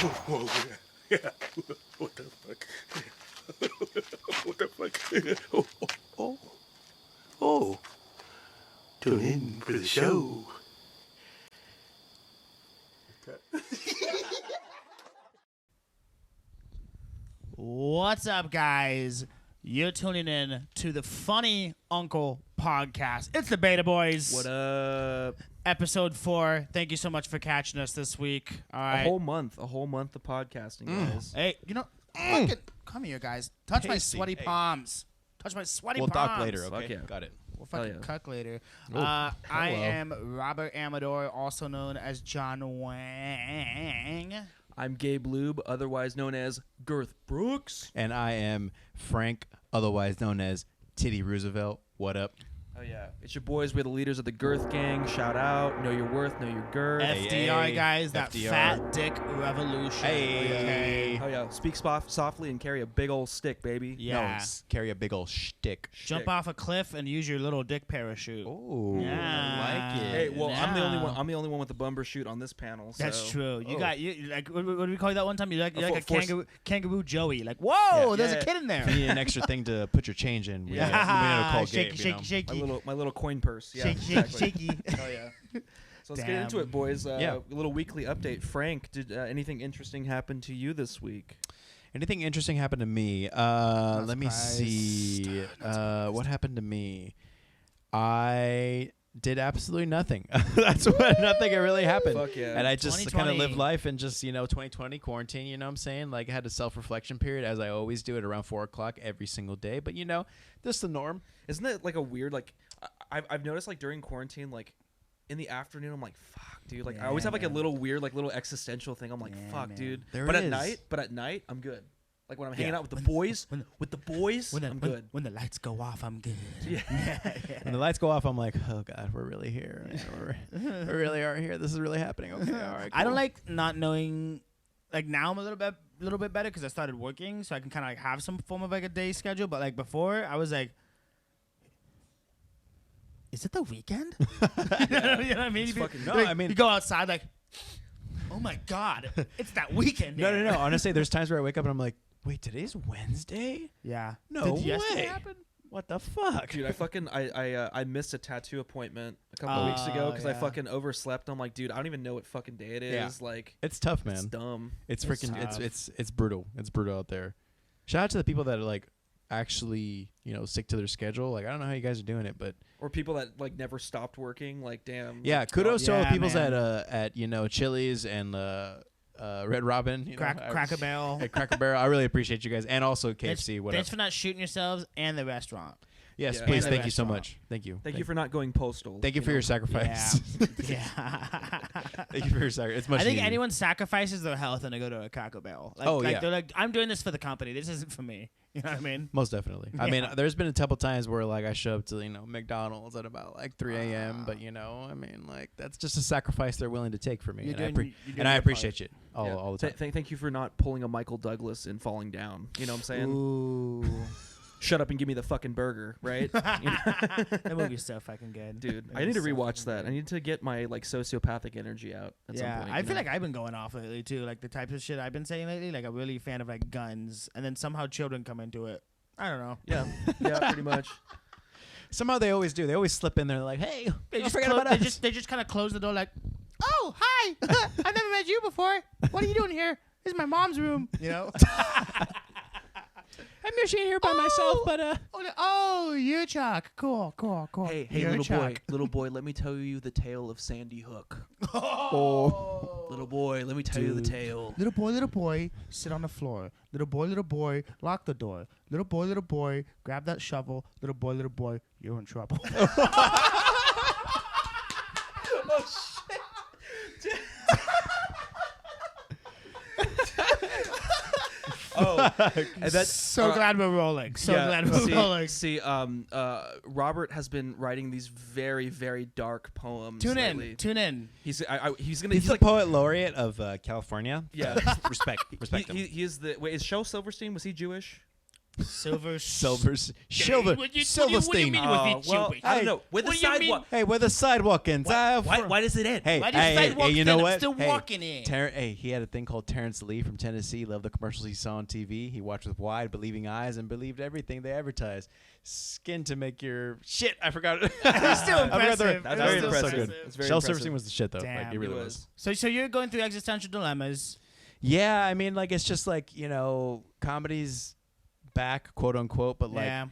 Whoa, yeah. What the fuck? What the fuck? Oh. Tune in for the show. What's up, guys? You're tuning in to the Funny Uncle podcast. It's the Beta Boiz. What up? Episode 4. Thank you so much for catching us this week. All right. A whole month of podcasting, guys. Hey, come here, guys. Touch my Pasty. sweaty Hey. palms. Touch my sweaty We'll palms. talk later, okay? Fuck yeah. Got it. We'll fucking yeah. cuck later. Oh, I hello. am Robert Amador, also known as John Wang. I'm Gabe Lube, otherwise known as Girth Brooks. And I am Frank, otherwise known as Titty Roosevelt. What up? Oh, yeah. It's your boys. We're the leaders of the Girth gang. Shout out. Know your worth. Know your girth. FDR, hey, guys. That FDR. fat dick revolution. Hey. Okay. Oh, yeah. Speak softly and carry a big old stick, baby. Yeah. No, carry a big ol' shtick. Jump off a cliff and use your little dick parachute. Oh, Yeah. I like it. Hey, well, I'm the only Yeah. one. I'm the only one with the bumper shoot on this panel. So. That's true. You Oh. got you like what did we call you that one time? You're like a force- kangaroo Joey. Like, whoa, Yeah. there's Yeah. a kid in there. If you need an extra thing to put your change in, we Yeah. need to call shaky, Gabe, shaky, shaky. My little coin purse. Yeah, Shaky, exactly. shaky. Oh yeah. So let's get into it, boys. Yeah. A little weekly update. Frank, did anything interesting happen to you this week? Anything interesting happened to me? Let me see. What happened to me? I did absolutely nothing. That's what nothing really happened. Fuck yeah. And I just kind of 2020. lived life and just, 2020 quarantine, you know what I'm saying? Like I had a self-reflection period as I always do at around 4 o'clock every single day. But, this is the norm. Isn't it like a weird I've noticed like during quarantine in the afternoon I'm like fuck dude I always have like a little weird little existential thing I'm like Yeah, fuck man. dude There but it at night I'm good like when I'm hanging Yeah. out with the boys when I'm good. When the lights go off, I'm good. Yeah. When the lights go off, I'm like, oh, God, we're really here. Man. We really are here. This is really happening. Okay, all right, I don't cool. like not knowing. Like now, I'm a little bit better because I started working, so I can kind of like have some form of like a day schedule. But like before, I was like, is it the weekend? You know what I mean? It's fucking- No, Like, I mean- you go outside like, oh my God, it's that weekend. No. man. Honestly, there's times where I wake up and I'm like, wait, today's Wednesday? Yeah. No Did yesterday way. happen? What the fuck? Dude, I missed a tattoo appointment a couple of weeks ago because I yeah. fucking overslept. I'm like, dude, I don't even know what fucking day it is. Yeah. Like, It's tough, man. it's dumb. It's It's freaking, tough. it's brutal. It's brutal out there. Shout out to the people that are like actually, stick to their schedule. Like, I don't know how you guys are doing it, but Or people that like never stopped working. Like, damn. yeah, like, kudos to all the Yeah, people man. at Chili's and Red Robin, Cracker Barrel. at Cracker Barrel. I really appreciate you guys, and also KFC. What up? Thanks for not shooting yourselves and the restaurant. Yes, Yeah. please. And the Thank you so restaurant. much. Thank you. Thank you for not going postal. Thank you for your sacrifice. Yeah. Thank you for your sacrifice. It's much I think needed. anyone sacrifices their health and they go to a Cracker Barrel. Like, Oh, like yeah. they're like, I'm doing this for the company. This isn't for me. You know what I mean? Most definitely. I mean, there's been a couple times where like I show up to McDonald's at about like 3 a.m. But I mean, like that's just a sacrifice they're willing to take for me, You're and doing I your appreciate you Yeah. all the time. Thank you for not pulling a Michael Douglas and falling down. You know what I'm saying? Ooh. Shut up and give me the fucking burger, right? You know? That movie's so fucking good. Dude, That I need to movie's so rewatch fucking that. good. I need to get my like sociopathic energy out at some Yeah, point. I you feel know? like I've been going off lately too. Like the types of shit I've been saying lately. Like I'm really a fan of like guns, and then somehow children come into it. I don't know. yeah, pretty much. Somehow they always do. They always slip in there like, hey, They don't just forget clo- about they us. just kind of close the door like, oh hi, I've never met you before. What are you doing here? This is my mom's room. You know. I'm usually here by myself, but Oh, you're Chuck. Cool. Hey, You're little boy, let me tell you the tale of Sandy Hook. Oh. Little boy, let me tell you the tale. Little boy, sit on the floor. Little boy, lock the door. Little boy, grab that shovel. Little boy, you're in trouble. Oh, and that's So glad we're rolling. Glad we're rolling. See, Robert has been writing these very, very dark poems. Tune lately. in. He's he's he's the like poet laureate of California. Yeah. respect him. he is the wait. Is Shel Silverstein, was he Jewish? Silverstein. What do you mean with well, it, I don't know. With the What do you mean? sidewalk. Hey, where the sidewalk ends. Why does it end? Hey, Why does hey, sidewalk hey, you end? know I'm what? still Hey, walking in. Hey, he had a thing called Terrence Lee from Tennessee. Loved the commercials he saw on TV. He watched with wide, believing eyes and believed everything they advertised. Skin to make your shit. I forgot it. It's still I forgot impressive. That's It's very still impressive. So good. It's very Shell impressive. servicing was the shit though. Damn. Like it really was. So you're going through existential dilemmas. Yeah, I mean, like it's just like comedy's back, quote unquote, but like. Yeah.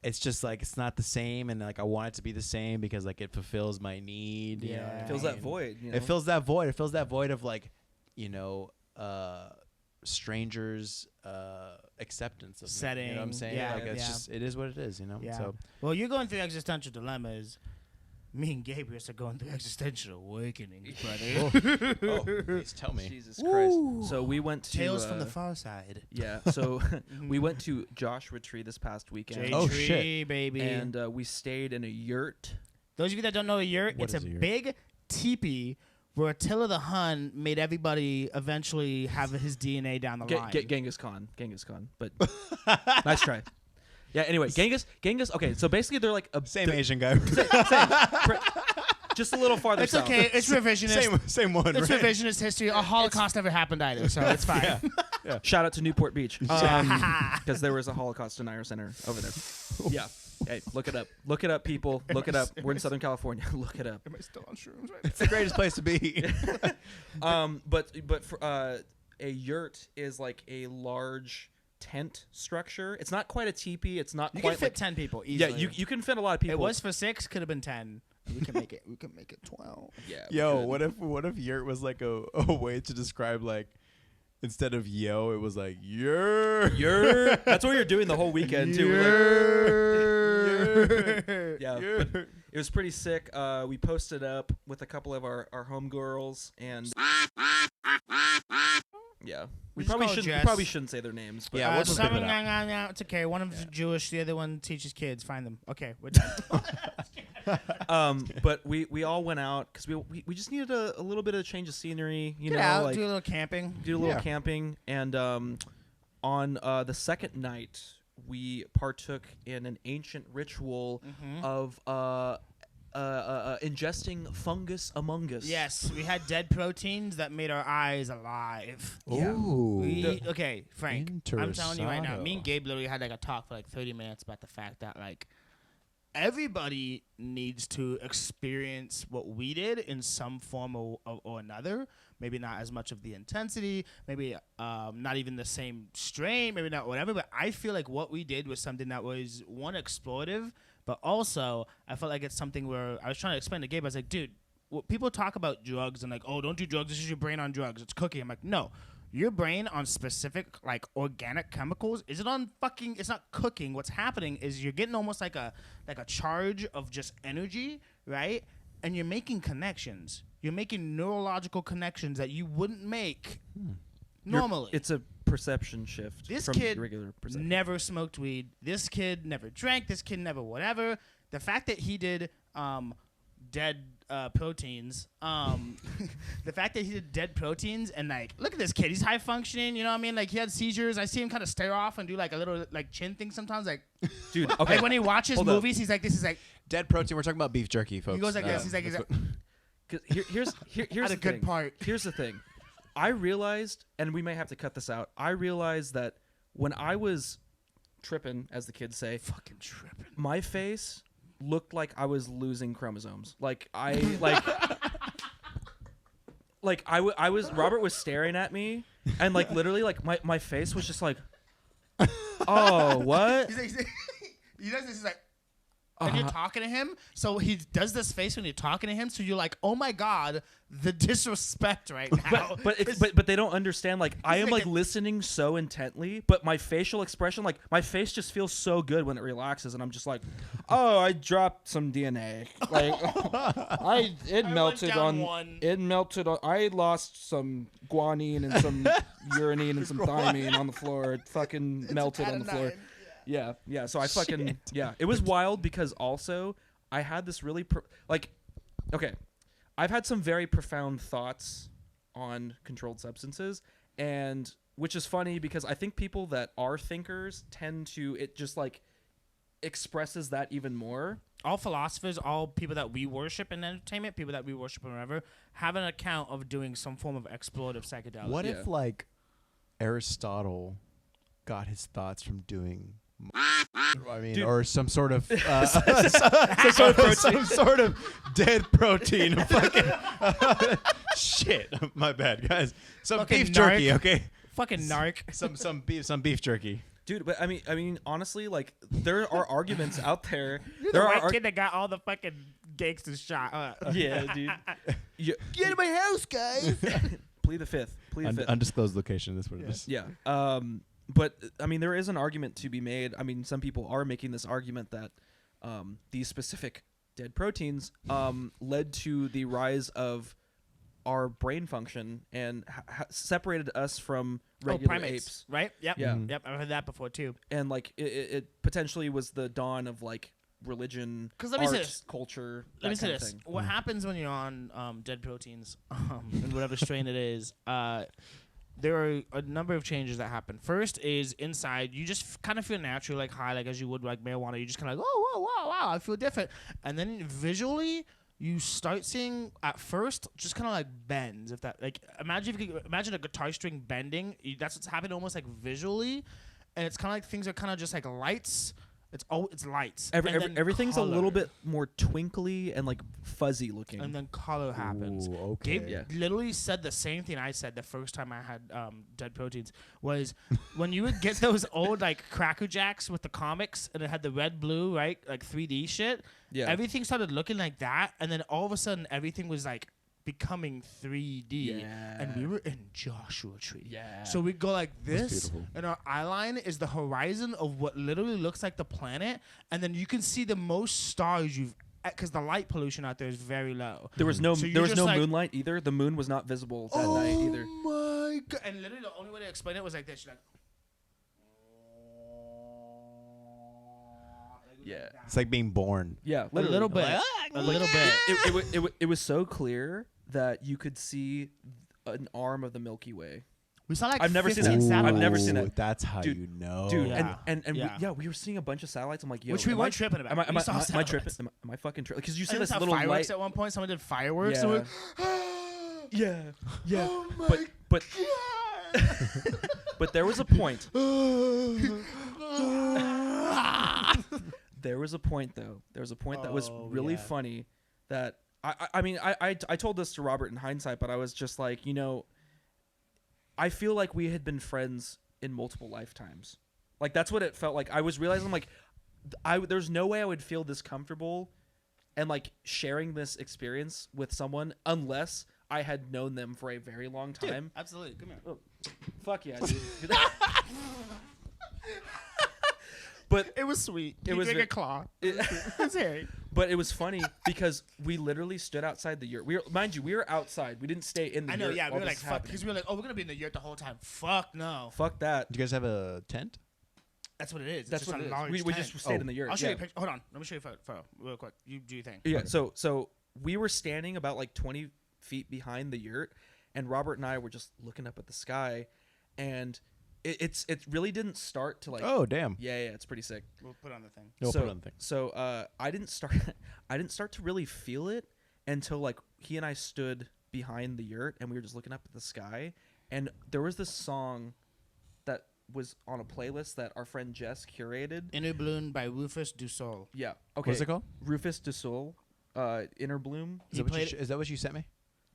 It's just like it's not the same, and like I want it to be the same because like it fulfills my need. You know what I It fills mean? that void. You know? It fills that void. It fills that void of like, strangers' acceptance of me, you know what I'm Setting. saying? Yeah, Like it's yeah. just it is what it is. Yeah. So Well, you're going through existential dilemmas. Me and Gabriel are going through existential awakenings, brother. please tell me. Jesus Christ. So we went to Tales from the far side. Yeah. So we went to Joshua Tree this past weekend. J Oh, Tree, shit. baby. And we stayed in a yurt. Those of you that don't know a yurt, What it's is a a yurt? big teepee where Attila the Hun made everybody eventually have his DNA down the line. Genghis Khan. But nice try. Yeah. Anyway, Genghis. Okay. So basically, they're like Same Asian guy. just a little farther It's south. okay. It's revisionist. same one. It's right? revisionist history. A Holocaust never happened either, so it's fine. Shout out to Newport Beach, because there was a Holocaust denier center over there. Yeah. Hey, look it up. Look it up, people. Look it up. We're in Southern California. Look it up. Am I still on shrooms right It's the greatest place to be. But for a yurt is like a large tent structure. It's not quite a teepee. It's not You quite can fit like 10 people yeah. easily. You can fit a lot of people. It was for 6, could have been 10. We can make it. We can make it 12. Yeah. Yo, what if yurt was like a way to describe like instead of yo, it was like yer. That's what you're doing the whole weekend too. Yeah. But it was pretty sick. We posted up with a couple of our homegirls and yeah. We just probably call shouldn't. Jess. We probably shouldn't say their names. But Yeah, we'll just leave it out. It's okay. One of them's Jewish, the other one teaches kids. Find them. Okay, we're done. But we all went out because we just needed a little bit of a change of scenery. You Get know, out, like do a little camping. do a little Yeah. camping, and on the second night we partook in an ancient ritual of ingesting fungus among us. Yes, we had dead proteins that made our eyes alive. Ooh. Okay, Frank, I'm telling you right now, me and Interessado. Gabe literally had like a talk for like 30 minutes about the fact that like everybody needs to experience what we did in some form or another. Maybe not as much of the intensity, maybe not even the same strain, maybe not whatever, but I feel like what we did was something that was, one, explorative, but also I felt like it's something where I was trying to explain to Gabe, I was like, dude, people talk about drugs and like, oh, don't do drugs, this is your brain on drugs, it's cooking. I'm like, no. Your brain on specific like organic chemicals, is it on fucking, it's not cooking. What's happening is you're getting almost like a charge of just energy, right? And you're making connections. You're making neurological connections that you wouldn't make normally. It's a perception shift. This from kid regular perception. never smoked weed. This kid never drank. This kid never whatever. The fact that he did dead proteins, the fact that he did dead proteins and like, look at this kid. He's high functioning. You know what I mean? Like he had seizures. I see him kind of stare off and do like a little like chin thing sometimes. Like, Dude, okay. like when he watches Hold up. movies, he's like, this is like, Dead protein. We're talking about beef jerky, folks. he goes like this. He's like, he's like, 'Cause here's Had the a good thing. part. Here's the thing. I realized, and we may have to cut this out. I realized that when I was tripping, as the kids say, fucking tripping. my face looked like I was losing chromosomes. Like I was. Robert was staring at me, and like literally, like my face was just like, oh, what? He does this. He's like, and you're talking to him, so he does this face when you're talking to him. So you're like, oh my god, the disrespect right now. But they don't understand. Like I am like like a- listening so intently, but my facial expression, like my face just feels so good when it relaxes, and I'm just like, oh, I dropped some DNA. Like it melted down on. one. It melted on. I lost some guanine and some uranine and some thymine on the floor. It fucking melted on the floor. Yeah. So I fucking yeah. It was wild because also I had this really okay. I've had some very profound thoughts on controlled substances, and which is funny because I think people that are thinkers tend to, it just like expresses that even more. All philosophers, all people that we worship in entertainment, people that we worship in whatever, have an account of doing some form of explorative psychedelic. What if like Aristotle got his thoughts from doing? I mean, Dude. or some sort of some sort of dead protein. Fucking shit. My bad, guys. Some Fucking beef jerky, narc. okay? Fucking narc. Some beef jerky. Dude, but I mean, honestly, like there are arguments out there. You're There the are white kid that got all the fucking gangsters shot. yeah, dude. Get out of my house, guys. Plead the fifth. Undisclosed location. That's what it is. Yeah. But I mean, there is an argument to be made. I mean, some people are making this argument that these specific dead proteins led to the rise of our brain function and separated us from regular primates, apes. right? Yep. Yeah. Yep. I've heard that before too. And like it potentially was the dawn of like religion, 'Cause let me say art, this. culture. Let me that say kind of this: thing. what happens when you're on dead proteins, and whatever strain it is? There are a number of changes that happen. First is inside, you just kind of feel naturally like high, like as you would like marijuana. You just kind of like, oh, wow, wow, I feel different. And then visually, you start seeing at first just kind of like bends. If that like imagine if you could imagine a guitar string bending. That's what's happening almost like visually, and it's kind of like things are kind of just like lights. It's lights. And then Everything's a color. little bit more twinkly and like fuzzy looking. And then color happens. Ooh, okay. Gabe Yeah. literally said the same thing I said the first time I had dead proteins was when you would get those old like Cracker Jacks with the comics and it had the red blue, right? Like 3D shit. Yeah. Everything started looking like that, and then all of a sudden everything was like becoming 3D, and we were in Joshua Tree. Yeah. So we go like this, beautiful. and our eye line is the horizon of what literally looks like the planet, and then you can see the most stars you've, because the light pollution out there is very low. There was no So there you're was just no like- moonlight either. The moon was not visible that night either. Oh my god! And literally the only way to explain it was like this. You're like, Yeah. It's like being born. Yeah, a literally. little bit, Like, a little bit. it was so clear that you could see an arm of the Milky Way. We saw like I've never seen 15 that. I've satellites. never seen Ooh, it. That's how Dude, you know. Dude, Yeah. and Yeah. we were seeing a bunch of satellites. I'm like, yo, Which we am weren't I- tripping about. Am I We saw tripping? satellites. Am I fucking tripping? Because you see And we this saw little fireworks light. at one point. Someone did fireworks. Yeah. So we're, Yeah, yeah. oh my But but there was a point. There was a point though. There was a point that was Oh, really yeah. funny. That I mean I told this to Robert in hindsight, but I was just like, you know, I feel like we had been friends in multiple lifetimes. Like that's what it felt like. I was realizing like there's no way I would feel this comfortable and like sharing this experience with someone unless I had known them for a very long time. absolutely. Come here. Fuck yeah, dude. But It was sweet. It He was drank ve- a claw. it, It's hairy. but it was funny because we literally stood outside the yurt. Mind you, we were outside. We didn't stay in the I know. yurt. Yeah, we while were like, this fuck, happened. because we were like, oh, we're gonna be in the yurt the whole time. Fuck no. Fuck that. Do you guys have a tent? That's what it is. It's That's just what a it large is. We tent. just stayed in the yurt. I'll show yeah. you a picture. Hold on. Let me show you a photo real quick. You do your thing. Yeah. Okay. So we were standing about like 20 feet behind the yurt, and Robert and I were just looking up at the sky, and it really didn't start to like. Oh, damn. Yeah, it's pretty sick. We'll put on the thing. We'll so, put it on the thing. So I didn't start to really feel it until like he and I stood behind the yurt and we were just looking up at the sky, and there was this song that was on a playlist that our friend Jess curated. Inner Bloom by Rufus Du Sol. Yeah. Okay. What's it called? Rufus Du Sol, Inner Bloom. Is that what you sent me?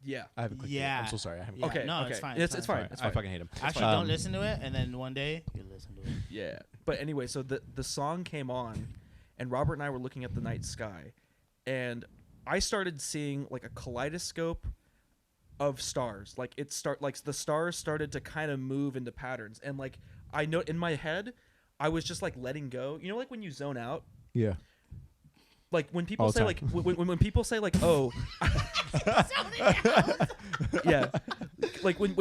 Yeah. I haven't clicked it. Yeah. I'm so sorry. I haven't. Yeah. clicked Okay. No, okay. it's fine, It's it's fine. fine. It's I fine. fucking hate him. Actually, fine. don't listen to it, and then one day you listen to it. Yeah. But anyway, so the song came on, and Robert and I were looking at the night sky, and I started seeing like a kaleidoscope of stars. Like the stars started to kind of move into patterns, and like I know in my head, I was just like letting go. You know, like when you zone out. Yeah. Like when people All the say like when people say like, oh, yeah, like when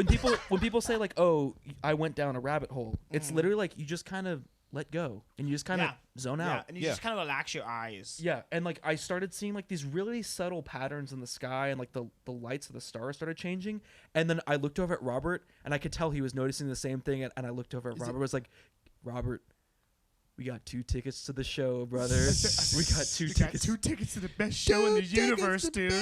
people say like, oh, I went down a rabbit hole, it's literally like you just kind of let go and you just kind of zone out. And you just kind of relax your eyes. Yeah, and like I started seeing like these really subtle patterns in the sky, and like the lights of the stars started changing. And then I looked over at Robert, and I could tell he was noticing the same thing. And I looked over at Robert, was like, Robert, we got 2 tickets to the show, brother. We got 2 tickets. 2 tickets to the best show in the universe, dude.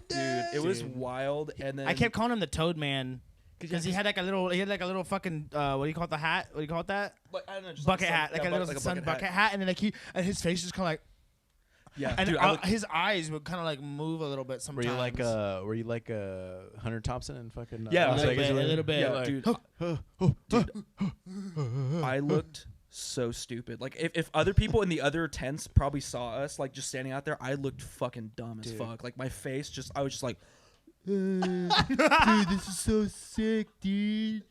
Dude, it was wild. And then I kept calling him the Toad Man. Because he had like a little fucking what do you call it, the hat? What do you call it, that? Like, I don't know, just bucket like hat, like a little sun bucket hat, and then like and his face is kind of like, and dude, his eyes would kind of like move a little bit sometimes. Were you like Hunter Thompson and fucking? Yeah, a little bit. Yeah, like, dude. I looked so stupid. Like if other people in the other tents probably saw us like just standing out there, I looked fucking dumb as fuck. Like my face I was just like, dude, this is so sick, dude.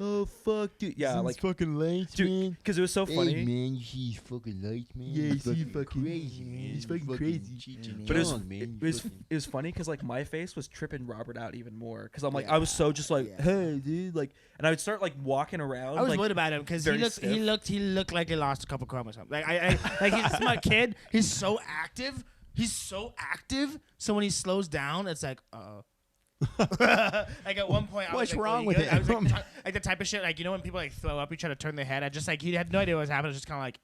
Oh fuck, dude. Yeah, like fucking lights, dude, because it was so funny. Hey, man, you see his fucking lights, man. Yeah, He's you see fucking crazy, man. He's fucking crazy. But it was funny because like my face was tripping Robert out even more because I'm like I was so just like, hey, dude, like, and I would start like walking around. I was like, worried about him because he looked like he lost a couple chromosomes. Like like he's a smart kid. He's so active. So when he slows down, it's like, like at one point, I was What's like, wrong you with good? it? I was like the type of shit, like, you know, when people like throw up, you try to turn their head. I just like he had no idea what was happening. Just kind of like,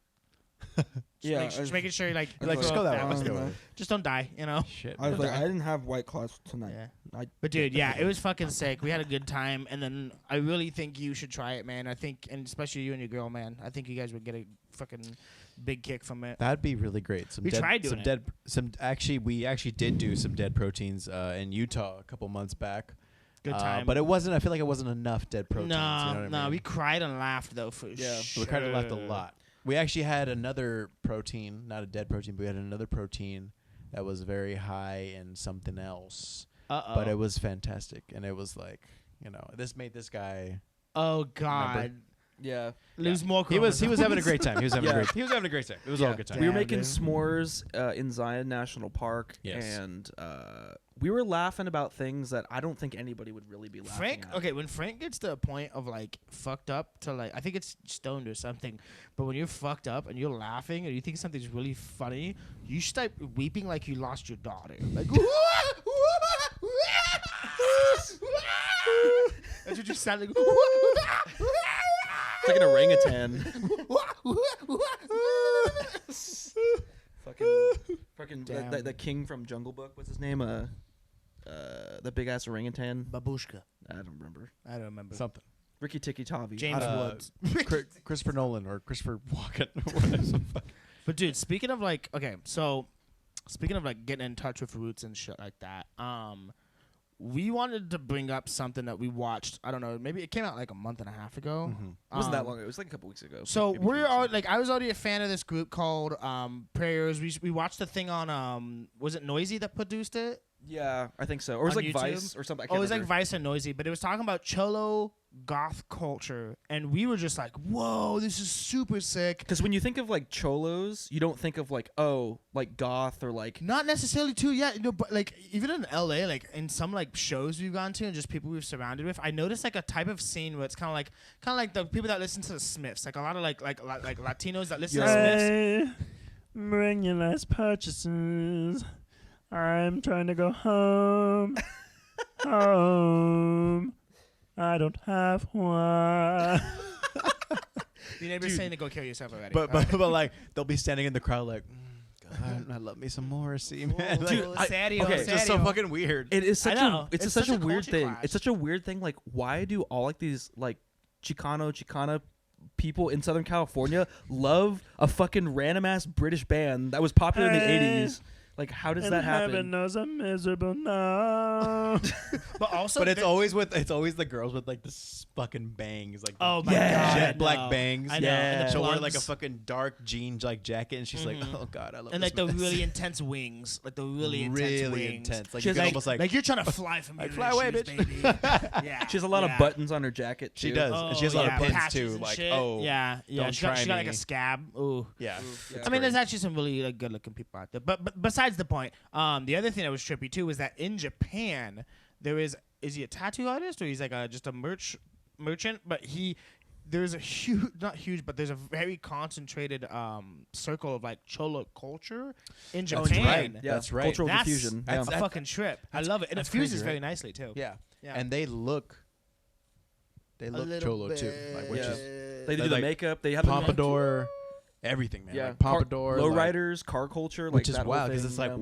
just making sure like Let's go that way. Let's go with it. just don't die, you know. Shit. I was like, I didn't have White Claws tonight. Yeah. But dude, yeah, it was fucking sick. We had a good time, and then I really think you should try it, man. I think, and especially you and your girl, man. I think you guys would get a fucking big kick from it. That'd be really great. We tried doing it. We actually did do some dead proteins in Utah a couple months back. Good time. But it wasn't. I feel like it wasn't enough dead proteins. No, you know what I mean? we cried and laughed though for We cried and laughed a lot. We actually had another protein, not a dead protein, but we had another protein that was very high in something else. But it was fantastic, and it was like, you know, this made this guy. Oh God. Remember? Yeah. Lose more. He was having a great time. He was having Yeah. a great time. It was all a good time. We were Damn, making dude. s'mores in Zion National Park, Yes. and we were laughing about things that I don't think anybody would really be laughing Frank, at. okay, when Frank gets to a point of like fucked up to like, I think it's stoned or something, but when you're fucked up and you're laughing or you think something's really funny, you start weeping like you lost your daughter. Like, that's what you sound like. It's like an orangutan. fucking the king from Jungle Book. What's his name? The big ass orangutan. Babushka. I don't remember. I don't remember. Something. Ricky Tikki Tavi. James Woods. Christopher Nolan or Christopher Walken. But dude, speaking of like, okay, so speaking of like getting in touch with roots and shit like that, we wanted to bring up something that we watched. I don't know, maybe it came out like a month and a half ago. It wasn't that long ago. It was like a couple weeks ago. So Maybe we're 3 weeks all ago. like, I was already a fan of this group called Prayers. We watched the thing on was it Noisy that produced it? Yeah, I think so. Or it was On like YouTube? Vice or something. I can't Oh, it was like remember. Vice and Noisy, but it was talking about cholo goth culture, and we were just like, "Whoa, this is super sick." Because when you think of like cholos, you don't think of like, oh, like goth or like. Not necessarily too, yeah, you know, but like even in LA, like in some like shows we've gone to and just people we've surrounded with, I noticed like a type of scene where it's kind of like the people that listen to the Smiths, like a lot of like Latinos that listen to Smiths. Bring your last purchases. I'm trying to go home. Home. I don't have one. Your neighbor's saying to go kill yourself already. But like they'll be standing in the crowd like, God, I love me some Morrissey, man. Dude, It's just so fucking weird. It is such I know. a. It's It's such a such a weird culture thing. clash. It's such a weird thing. Like, why do all like these like Chicana people in Southern California love a fucking random ass British band that was popular in the '80s? Like, how does that Heaven happen? knows I'm miserable now. But also, But it's always the girls with like the fucking bangs, like oh my Yeah. god, jet black no. bangs. I know. Yeah. And the She'll wear like a plugs. fucking dark jeans like jacket, and she's like, "Oh God, I love." And this like the man." really intense wings, like the really really intense wings. intense. Like She's you can Like, almost like you're trying to fly from like, your fly away, shoes, bitch. baby. Yeah, She has a lot of buttons on her jacket. she too. does, Oh, and she has a lot yeah, of pins patches too. and Like, shit. oh yeah. don't She got try like a me. scab. Ooh. yeah. Yeah. I mean, there's actually some really like, good-looking people out there. But besides the point, the other thing that was trippy too was that in Japan there is is he a tattoo artist or he's like just a merchant? But there's a huge, not huge, but there's a very concentrated circle of like cholo culture in Japan. right. Yeah, That's right. Cultural That's diffusion. That's yeah. a fucking trip. I love it, and it that's fuses crazy, very right? nicely too. Yeah. Yeah. And they look little cholo too, like, which Yeah. is They do like the makeup. They have the pompadour, everything, man. Yeah, Like pompadour, lowriders, car culture, which like is that whole wild because thing, it's like,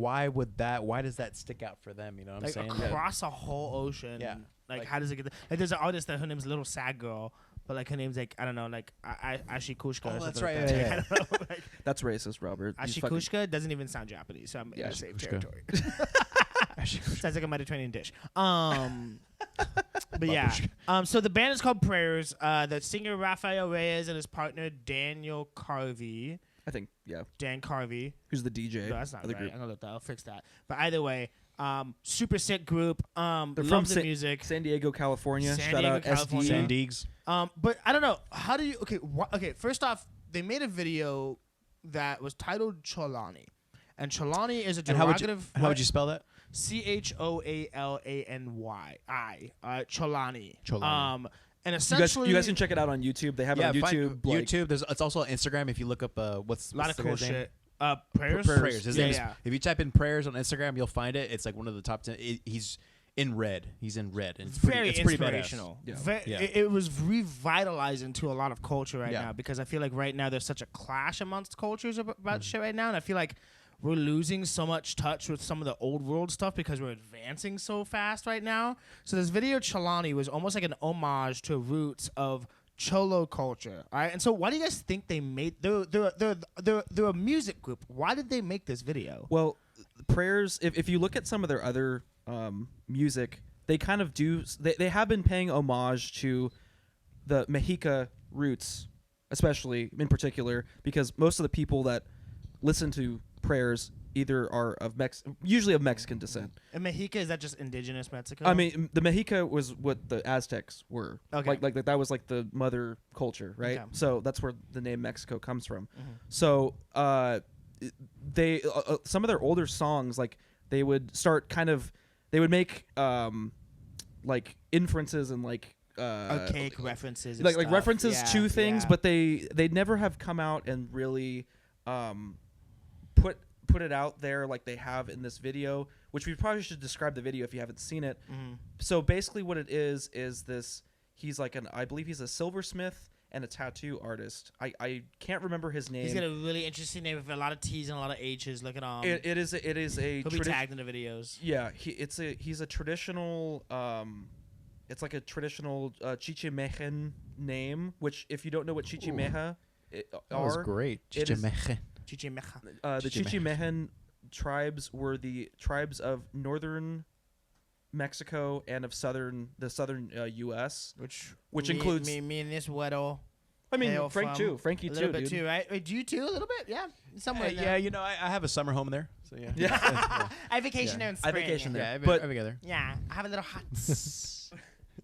yeah. why does that stick out for them? You know what I'm Like saying? across a whole ocean. Yeah. Like, Like- how does it get there? Like, there's an artist that her name's Little Sad Girl, but like her name's like, I don't know, like Ashikushka or Oh, something that's like right, that. yeah, I don't know. Like, That's racist, Robert. You fucking- Ashikushka doesn't even sound Japanese, so I'm in Yeah, a safe Ashikushka. territory. Sounds like a Mediterranean dish. But yeah. So the band is called Prayers. The singer Rafael Reyes and his partner Daniel Carvey. I think, yeah. Dan Carvey. Who's the DJ? No, that's not of the right. group? I'm gonna look that. I'll fix that. But either way, super sick group. They're Love from the music. San Diego, California. San Shout Diego, out California. SD. Sandigs. But I don't know. How do you? Okay. First off, they made a video that was titled Cholani, and Cholani is a And how derogative. would you spell that? Cholany. Cholani. Cholani. And You guys, essentially, you guys can check it out on YouTube. They have it on find YouTube. like- YouTube. It's also on Instagram. If you look up what's a lot of the cool guy's name? shit. Prayers. Prayers. His yeah, name is, yeah. if you type in prayers on Instagram, you'll find it. It's like one of the top 10. He's in red. He's in red. And it's Very pretty, it's pretty inspirational. Yeah. Yeah. It was revitalizing to a lot of culture right Yeah. now because I feel like right now there's such a clash amongst cultures about shit right now, and I feel like we're losing so much touch with some of the old world stuff because we're advancing so fast right now. So this video Cholani was almost like an homage to roots of cholo culture. All right, and so why do you guys think they made? They're a music group. Why did they make this video? Well, Prayers, if you look at some of their other music, they kind of do. They have been paying homage to the Mexica roots, especially in particular, because most of the people that listen to Prayers either are usually of Mexican descent. And Mexica, is that just indigenous Mexico? I mean, the Mexica was what the Aztecs were. Okay. Like that was like the mother culture, right? Okay. So that's where the name Mexico comes from. Mhm. So they some of their older songs, like they would start they would make like inferences and like archaic references, and like stuff. references Yeah, to things, yeah. but they never have come out and really put it out there like they have in this video, which we probably should describe the video if you haven't seen it. Mhm. So basically what it is this, he's like I believe he's a silversmith and a tattoo artist. I can't remember his name. He's got a really interesting name with a lot of T's and a lot of H's. Look at it is a He'll be tagged in the videos. yeah, he's a traditional it's like a traditional Chichimecan name, which if you don't know what Chichimeca That was are, great. it is- Chichimeca. the Chichimecan tribes were the tribes of northern Mexico and of the southern U.S., which includes me and this weddle. I mean hail Frankie from too, a little bit dude. too, right? Wait, do you too? A little bit, yeah, somewhere. in yeah, there. you know, I have a summer home there. So yeah. Yeah. I vacation there in I spring. vacation there. Yeah, But- every together. Yeah, I have a little hut.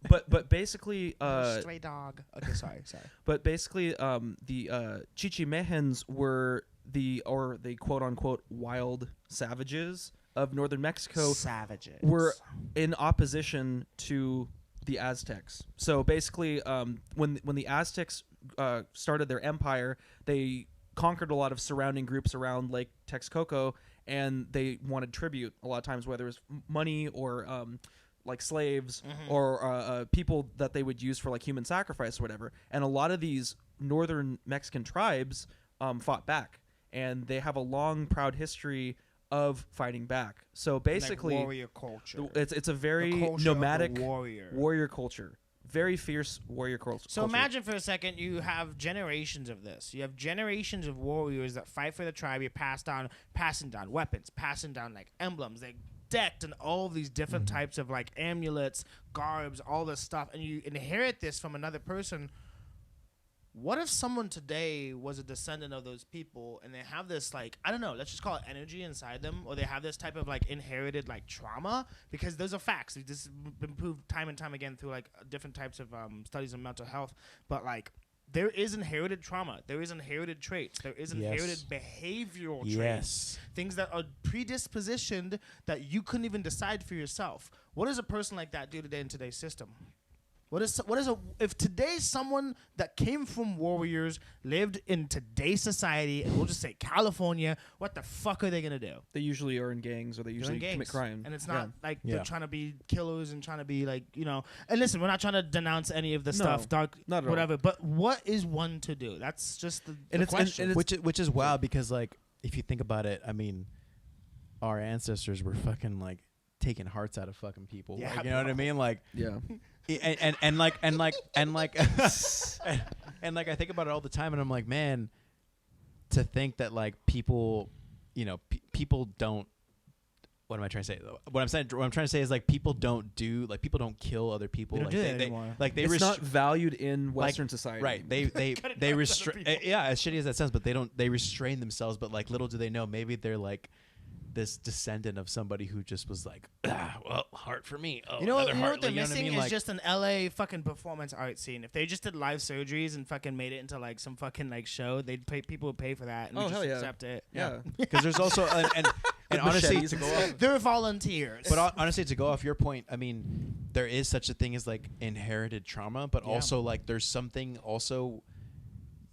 but basically Stray dog. Okay, sorry. But basically, the Chichimehans were the quote unquote wild savages of northern Mexico, Savages. were in opposition to the Aztecs. So basically, when the Aztecs started their empire, they conquered a lot of surrounding groups around Lake Texcoco, and they wanted tribute a lot of times, whether it was money or like slaves or people that they would use for like human sacrifice or whatever. And a lot of these northern Mexican tribes fought back, and they have a long, proud history of fighting back. So basically, like warrior culture. it's a very The culture of the nomadic warrior culture, very fierce warrior culture. So imagine for a second you have generations of this. You have generations of warriors that fight for the tribe. You're passing down weapons, passing down like emblems. They decked in all these different types of like amulets, garbs, all this stuff, and you inherit this from another person. What if someone today was a descendant of those people and they have this like, I don't know, let's just call it energy inside them, or they have this type of like inherited like trauma? Because those are facts. This has been proved time and time again through like different types of studies on mental health. But like there is inherited trauma. There is inherited traits. There is inherited behavioral traits. Things that are predispositioned that you couldn't even decide for yourself. What does a person like that do today in today's system? If today someone that came from warriors lived in today's society, and we'll just say California, what the fuck are they gonna do? They usually are in gangs, or they usually commit crime, and it's not like they're trying to be killers and trying to be like, you know. And listen, we're not trying to denounce any of the stuff, dark, not at whatever. But what is one to do? That's just the question. Which is wild, because like if you think about it, I mean, our ancestors were fucking like taking hearts out of fucking people. Yeah, like, you know what I mean? Like, yeah. And like and like I think about it all the time, and I'm like, man, to think that like people, you know, people don't. What am I trying to say? What I'm trying to say is like people don't kill other people. They don't do that anymore. Like it's not valued in Western society. Right. They restrain. Yeah, as shitty as that sounds, but they restrain themselves. But like little do they know, maybe they're like this descendant of somebody who just was like, well, heart for me. Oh, you know what they're like, missing is like, just an LA fucking performance art scene. If they just did live surgeries and fucking made it into like some fucking like show, people would pay for that and just accept it. Yeah. Because there's also and honestly, they're volunteers. But honestly, to go off your point, I mean, there is such a thing as like inherited trauma, but also like there's something also.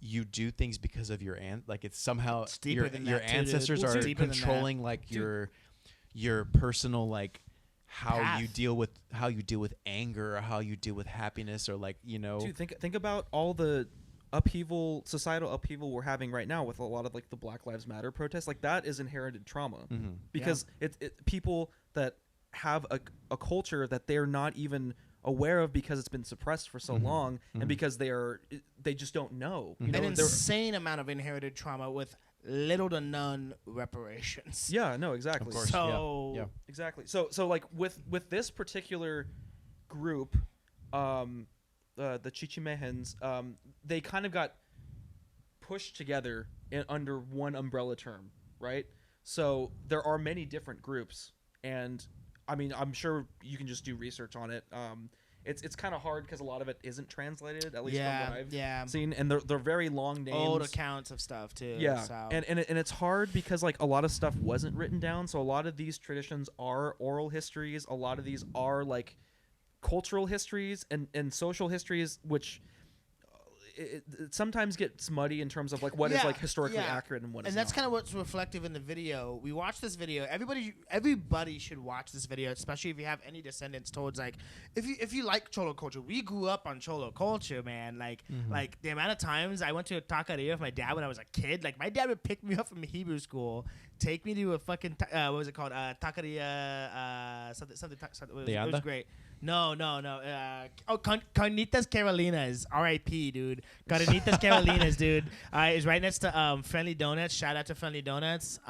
You do things because of your like it's somehow your ancestors are controlling like your personal like how you deal with anger, or how you deal with happiness, or like, you know. Dude, think about all the societal upheaval we're having right now with a lot of like the Black Lives Matter protests. Like that is inherited trauma, because it people that have a culture that they're not even aware of because it's been suppressed for so long, and because they just don't know. You know, an insane amount of inherited trauma with little to none reparations. Yeah, no, exactly. Of course. So yeah. Exactly. So like with this particular group, the Chichimehens, they kind of got pushed together under one umbrella term, right? So there are many different groups, and I mean, I'm sure you can just do research on it. It's kind of hard because a lot of it isn't translated, at least from what I've seen, and they're very long names, old accounts of stuff too. Yeah, so. and it's hard because like a lot of stuff wasn't written down, so a lot of these traditions are oral histories. A lot of these are like cultural histories and social histories, which it sometimes gets muddy in terms of like what is like historically accurate and what is not. And that's kind of what's reflective in the video. We watched this video. Everybody should watch this video, especially if you have any descendants towards like if you like Cholo culture. We grew up on Cholo culture, man. Like like the amount of times I went to a taqueria with my dad when I was a kid. Like my dad would pick me up from Hebrew school, take me to a fucking what was it called? Taqueria something. It was great. No. Carnitas Carolinas. R.I.P., dude. Carnitas Carolinas, dude. It's right next to Friendly Donuts. Shout out to Friendly Donuts.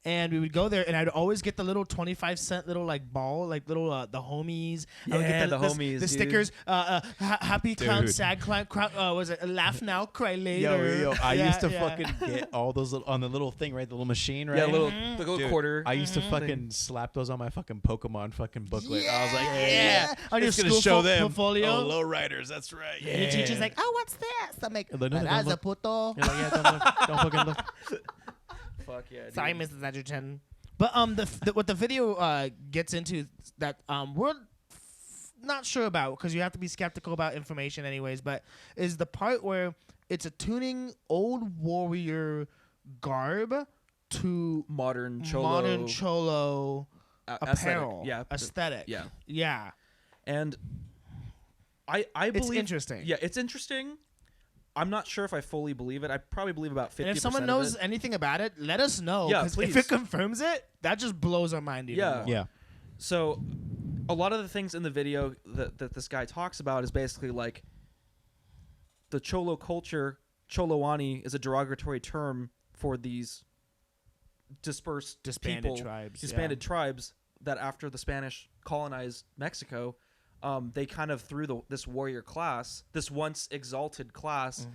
And we would go there, and I'd always get the little 25-cent little like ball, like little the homies. Yeah, I would get the homies, the dude. stickers. Happy clown, sad clown. Was it laugh now, cry later? Yo, I used to fucking get all those on the little thing, right? The little machine, right? Yeah, the little quarter. I used to fucking slap those on my fucking Pokemon fucking booklet. Yeah. I was like, yeah. On your It's gonna school show them. portfolio. Oh, low riders, that's right. And your teacher's like, oh, what's this? I'm like, that's a puto. You're like, yeah, don't fucking look. Fuck yeah, dude. Sorry, Mrs. Edgerton. But what the video gets into that we're not sure about, because you have to be skeptical about information anyways, but is the part where it's attuning old warrior garb to modern Cholo apparel, aesthetic. aesthetic. Yeah. And I believe it's interesting. Yeah, it's interesting. I'm not sure if I fully believe it. I probably believe about 50%. And if someone knows anything about it, let us know. Yeah, 'cause please. if it confirms it, that just blows our mind even more. Yeah. So a lot of the things in the video that this guy talks about is basically like the Cholo culture. Choloani is a derogatory term for these disbanded tribes that after the Spanish colonized Mexico, they kind of threw this warrior class, this once exalted class,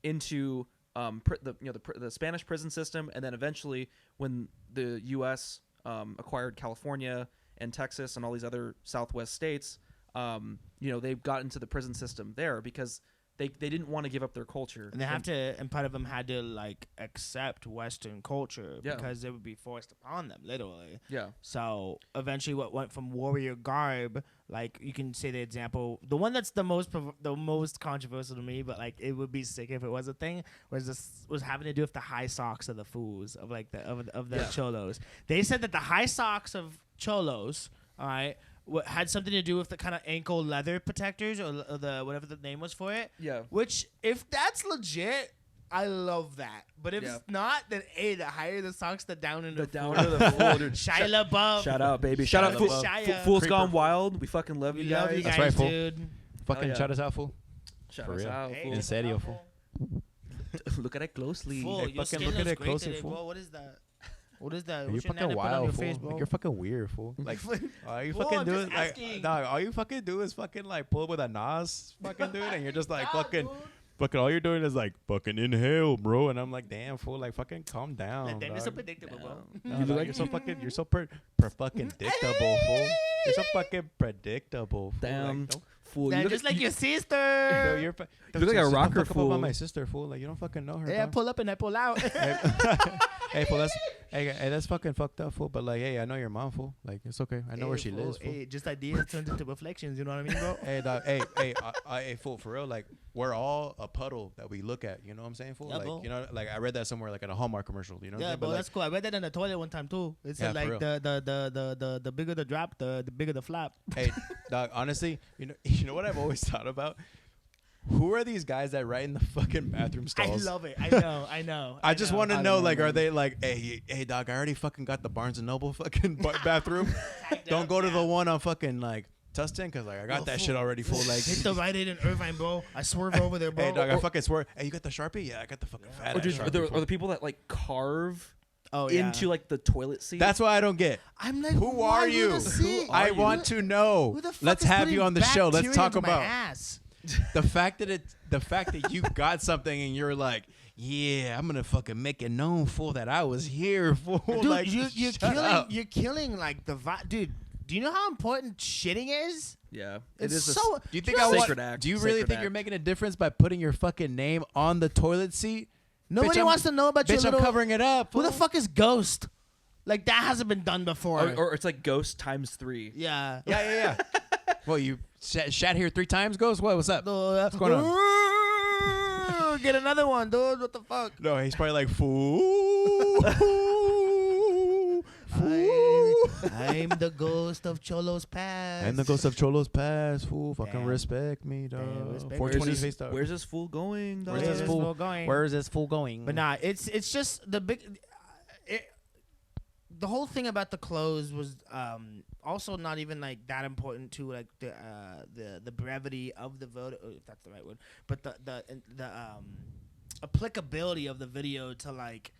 into the Spanish prison system, and then eventually when the U.S. Acquired California and Texas and all these other Southwest states, they got into the prison system there because they didn't want to give up their culture. And they have to, and part of them had to like accept Western culture because it would be forced upon them, literally. Yeah. So eventually, what went from warrior garb, like you can say the example, the one that's the most controversial to me, but like it would be sick if it was a thing, was having to do with the high socks of the fools of like the cholos. They said that the high socks of cholos, all right, had something to do with the kind of ankle leather protectors or the whatever the name was for it. Yeah. Which, if that's legit, I love that. But if it's not, then the higher the socks, the down in the down to the floor, dude. Shia LaBeouf. Shout out, baby. Shout out, Shia. Fools Gone Wild. We fucking love you guys. Love you That's guys, right, fool. dude. Fucking shout us out, fool. Shout For us real. out. Hey, Fool. In serio, fool. Look at it closely. Fool, Hey, your fucking skin look at looks it great closer, today, fool. bro. What is that? What is that? You're What's your fucking nana put on your wild, face, fool. bro? You're fucking weird, fool. Like, all you Fool, fucking I'm do just is like, asking. dog, all you fucking do is fucking like pull up with a Nas fucking dude, and you're just like Nah, fucking. dude. Fucking all you're doing is like fucking inhale, bro, and I'm like, damn, fool, like fucking calm down. Damn, you're so dog. predictable, bro. No, You look dog, like- you're so fucking, you're so fucking predictable, fool. You're so fucking predictable, fool. Damn. Like, don't, Fool. Damn, You just look, like your no, sister. you're You look like a rocker, About fool. my sister, fool. Like you don't fucking know her. Yeah, dog. pull up and I pull out. Hey, fool, that's fucking fucked up, fool. But like, hey, I know your mom, fool. Like it's okay. I know where she lives, fool. Hey, just ideas turned into reflections. You know what I mean, bro? Hey, dog. Hey, hey, fool. For real, like we're all a puddle that we look at. You know what I'm saying, fool? Yeah, like bro. You know, like I read that somewhere, like in a Hallmark commercial. You know? What I'm Yeah, saying? bro, But, that's cool. I read that in the toilet one time too. It said Yeah, for like the bigger the drop, the bigger the flap. like, hey, dog. Honestly, you know what I've always thought about. Who are these guys that write in the fucking bathroom I stalls? love it. I know. I just want to I know, don't know, like, are man. they like, hey, dog, I already fucking got the Barnes and Noble fucking bathroom. Don't go to the one on fucking like Tustin, because like I got that shit already full. Like, Hit the Rite Aid in Irvine, bro. I swerve over there, bro. hey, dog, I fucking swear. Hey, you got the Sharpie? Yeah, I got the fucking fat. Or ass just Sharpie, are the people that like carve oh, into like the toilet seat. That's what I don't get. I'm like, Who why are you? the seat? I want to know. Who the fuck Let's is have putting you on the show. Let's bacteria talk into my about ass? the fact that you got something and you're like, yeah, I'm gonna fucking make it known, fool, that I was here, fool. Dude, like, you're shut killing. up. You're killing like the dude. Do you know how important shitting is? yeah. It's It is so. Do you think I want- want? Sacred act. Do you really Sacred think you're act. making a difference by putting your fucking name on the toilet seat? Nobody I'm- wants to know about your Bitch, little. I'm covering it up. Who the fool. fuck is Ghost? Like that hasn't been done before. or it's like Ghost times 3. yeah. Yeah. Well, you shat here 3 times, Ghost? What's up? What's going on? Get another one, dude. What the fuck? No, he's probably like, fool. I'm the ghost of Cholo's past. I'm the ghost of Cholo's past, fool. Fucking Damn. respect me, dog. respect. 420 face, dog. Where's this fool going, dog? Where's this fool going? Where is this fool going? But nah, it's just the big. The whole thing about the clothes was also not even like that important to like the brevity of the vote, if that's the right word, but the applicability of the video to like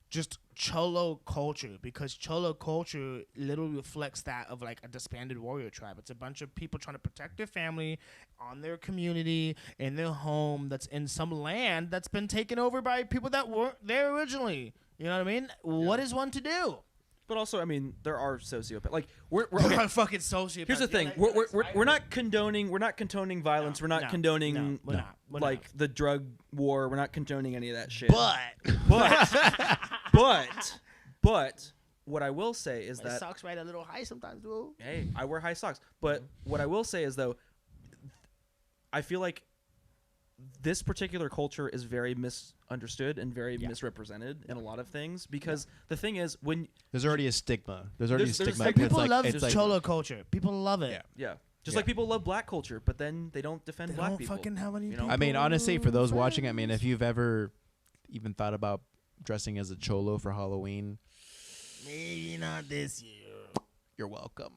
just Cholo culture, because Cholo culture literally reflects that of like a disbanded warrior tribe. It's a bunch of people trying to protect their family, on their community, in their home that's in some land that's been taken over by people that weren't there originally. You know what I mean? What is one to do? But also, I mean, there are sociopaths. Like we're okay. Fucking sociopaths. Here's the thing: we're not condoning violence. We're not no, condoning no, we're not. We're like not. the drug war. We're not condoning any of that shit. But what I will say is My that socks ride a little high sometimes, dude. hey, I wear high socks. But what I will say is though, I feel like this particular culture is very misunderstood and very misrepresented in a lot of things, because the thing is when There's already a stigma. There's already There's a stigma. Like It's people love it's like, Cholo culture. People love it. Yeah. yeah, just Yeah. like people love black culture, but then they don't defend They black don't people. fucking have any. you know? I mean, honestly, for those watching, I mean, if you've ever even thought about dressing as a cholo for Halloween, Maybe not this year. you're welcome.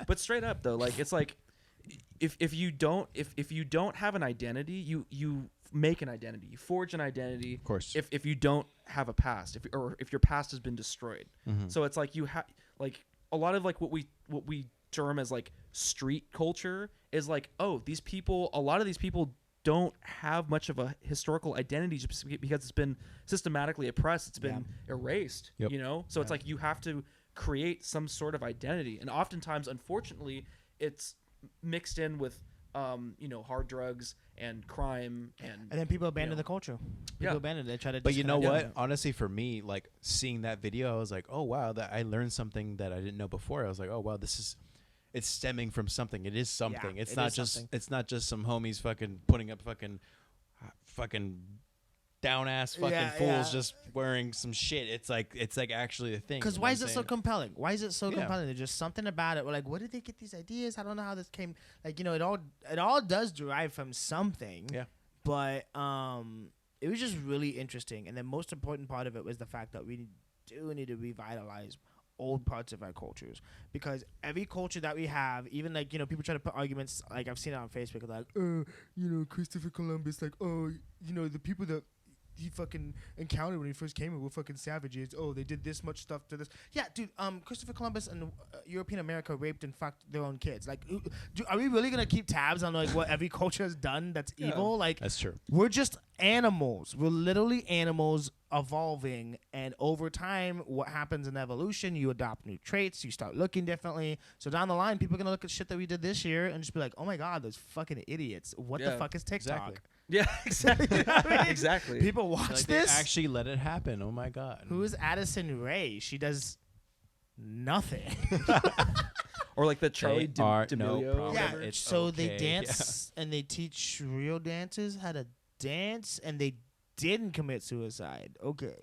But straight up though, like it's like if you don't have an identity, you make an identity, you forge an identity. Of course. If you don't have a past, if your past has been destroyed, Mhm. so it's like you have like a lot of like what we term as like street culture is like, oh, a lot of these people don't have much of a historical identity just because it's been systematically oppressed, it's been erased. Yep. You know, so it's like you have to create some sort of identity, and oftentimes, unfortunately, it's mixed in with hard drugs and crime and then people abandon know. the culture. People abandon it. They try to. But you know disconnect what? it. Honestly, for me, like seeing that video, I was like, oh wow, that I learned something that I didn't know before. I was like, oh wow, it's stemming from something. It is something. Yeah, it's it not is just something. it's not just some homies fucking putting up fucking down ass fucking fools just wearing some shit. It's like actually a thing. Because you know why what is I'm it so saying? compelling? Why is it so Yeah. compelling? There's just something about it. We're like, where did they get these ideas? I don't know how this came. Like, it all does derive from something. Yeah. But it was just really interesting. And the most important part of it was the fact that we do need to revitalize old parts of our cultures, because every culture that we have, even like, people try to put arguments, like I've seen it on Facebook, like, Christopher Columbus, like, the people that he fucking encountered when he first came in were fucking savages. Oh, they did this much stuff to this. Yeah, dude. Christopher Columbus and European America raped and fucked their own kids. Like, are we really gonna keep tabs on like what every culture has done that's evil? Like, That's true. we're just animals. We're literally animals evolving, and over time, what happens in evolution? You adopt new traits. You start looking differently. So down the line, people are gonna look at shit that we did this year and just be like, "Oh my god, those fucking idiots! What the Yeah, fuck is TikTok?" exactly. yeah, exactly. Exactly. People watch Like, this. they actually let it happen. Oh my god. Who is Addison Rae? She does nothing. Or like the Charlie They are no D'Amelio. problem. yeah, whatever. It's so they okay. dance and they teach real dancers how to dance, and they didn't commit suicide. Okay.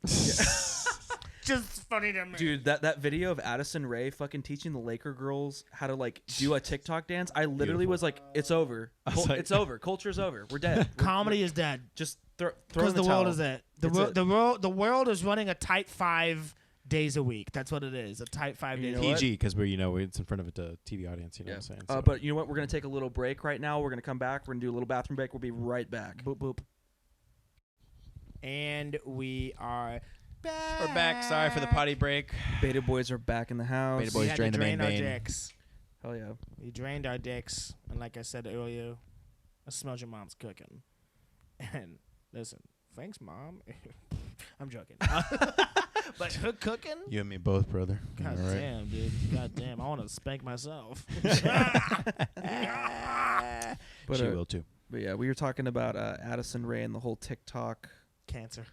Just funny to me. Dude, that video of Addison Rae fucking teaching the Laker girls how to like do a TikTok dance, I literally was like, it's over. I was like- It's over. Culture's over. We're dead. Comedy is dead. Just throw Because in the towel. world is it. It's it. The world is running a tight 5 days a week. That's what it is. A tight 5 You days. know a week. what? PG, because it's in front of a TV audience. You know Yeah. what I'm saying? So. But you know what? We're going to take a little break right now. We're going to come back. We're going to do a little bathroom break. We'll be right back. Boop boop. And we are back. We're back. Sorry for the potty break. Beta Boys are back in the house. Beta We Boys had drain to the main drain our vein. dicks. Hell yeah. We drained our dicks, and like I said earlier, I smelled your mom's cooking. And listen, thanks, mom. I'm joking. But her cooking. You and me both, brother. God All right. damn, dude. God damn. I want to spank myself. But, She will too. But yeah, we were talking about Addison Rae and the whole TikTok. Cancer.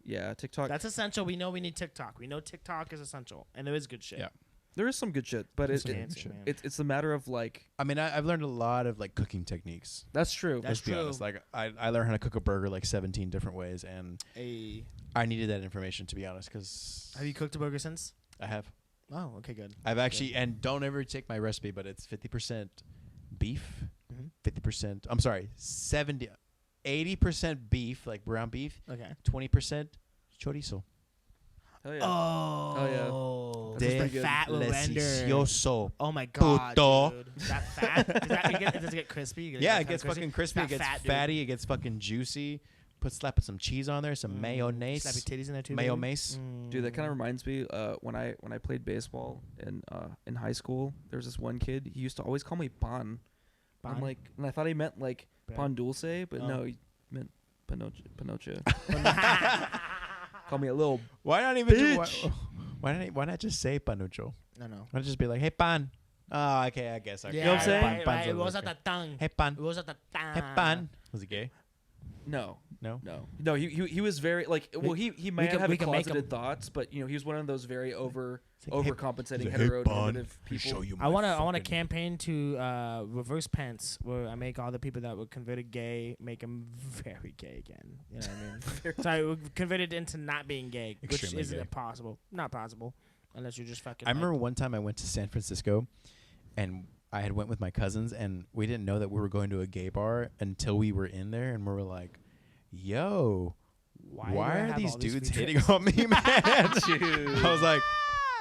Yeah, TikTok. That's essential. We know we need TikTok. We know TikTok is essential, and there is good shit. Yeah. There is some good shit, but It's it, cancer, man. it's a matter of like. I mean, I've learned a lot of like cooking techniques. That's true. That's Let's be true. honest. Like I learned how to cook a burger like 17 different ways, and Hey, I needed that information to be honest, because have you cooked a burger since? I have. Oh, okay, good. I've actually, and don't ever take my recipe, but it's 50% beef, Mhm. 50%. I'm sorry, 80% beef, like brown beef, Okay. 20% chorizo. Hell yeah. Oh, That's the pretty good. fat will render. Delicioso. Oh my god, Puto. dude. That fat? Does it get crispy? Yeah, it gets fucking crispy. That It gets fat, dude. fatty. It gets fucking juicy. Slap some cheese on there, some mayonnaise. Slap your titties in there too. Mayo baby. mace. Dude, that kind of reminds me. When I played baseball in high school, there was this one kid. He used to always call me Pan. I'm Pan? like, and I thought he meant like Pan. Pan Dulce, but Oh. no, he meant Panocha. Call me a little. Why not even? Bitch. Why not just say panucho? No, no. Why not just be like, hey pan? Oh, okay, I guess. Okay. know what I'm saying? Right, right. It was at okay. the tongue. Hey pan. It was at the tongue. Hey pan. Was he gay? No, No. no. He was very like. Well, he might can- have we can make closeted him- thoughts, but he was one of those very like, hey- overcompensating he's like, "Hey, heteronormative people. I want to campaign to reverse Pence, where I make all the people that were converted gay, make them very gay again. You know what I mean? Sorry, we're converted into not being gay, which Extremely isn't gay. possible. Not possible, unless you're just fucking. I remember one time I went to San Francisco, and I had went with my cousins, and we didn't know that we were going to a gay bar until we were in there, and we were like, "Yo, why do I are have these all these dudes features? hitting on me, man?" I was like,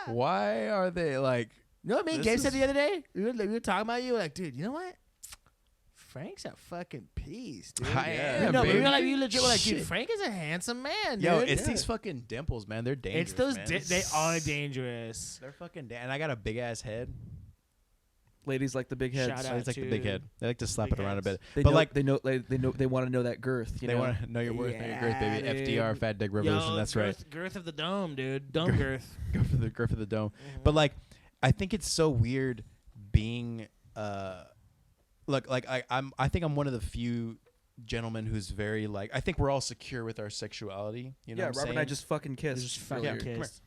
"Why are they like?" You know what me and This Gabe said is- the other day? We were talking about you. Like, dude, you know what? Frank's a fucking piece, dude. I am, No, but we baby. were like, you legit were like, dude, Shit. Frank is a handsome man, dude. Yo, it's Yeah. these fucking dimples, man. They're dangerous. It's those. man. They are dangerous. They're fucking. And I got a big ass head. Ladies like the big heads. Shout So out it's like the to big head. They like to slap big it around a heads. bit. They But know, like, they want to know that girth. You they know? want to know your worth, know your girth, baby. Yeah, FDR, dude. Fat Dick Revolution. Yo, That's girth, right. Girth of the dome, dude. Dome girth. Go for the girth of the dome. But like, I think it's so weird being look, like I think I'm one of the few gentlemen who's very like, I think we're all secure with our sexuality. You know, Yeah, what I'm Robert and I saying? just fucking kissed. Just fucking earlier. kissed.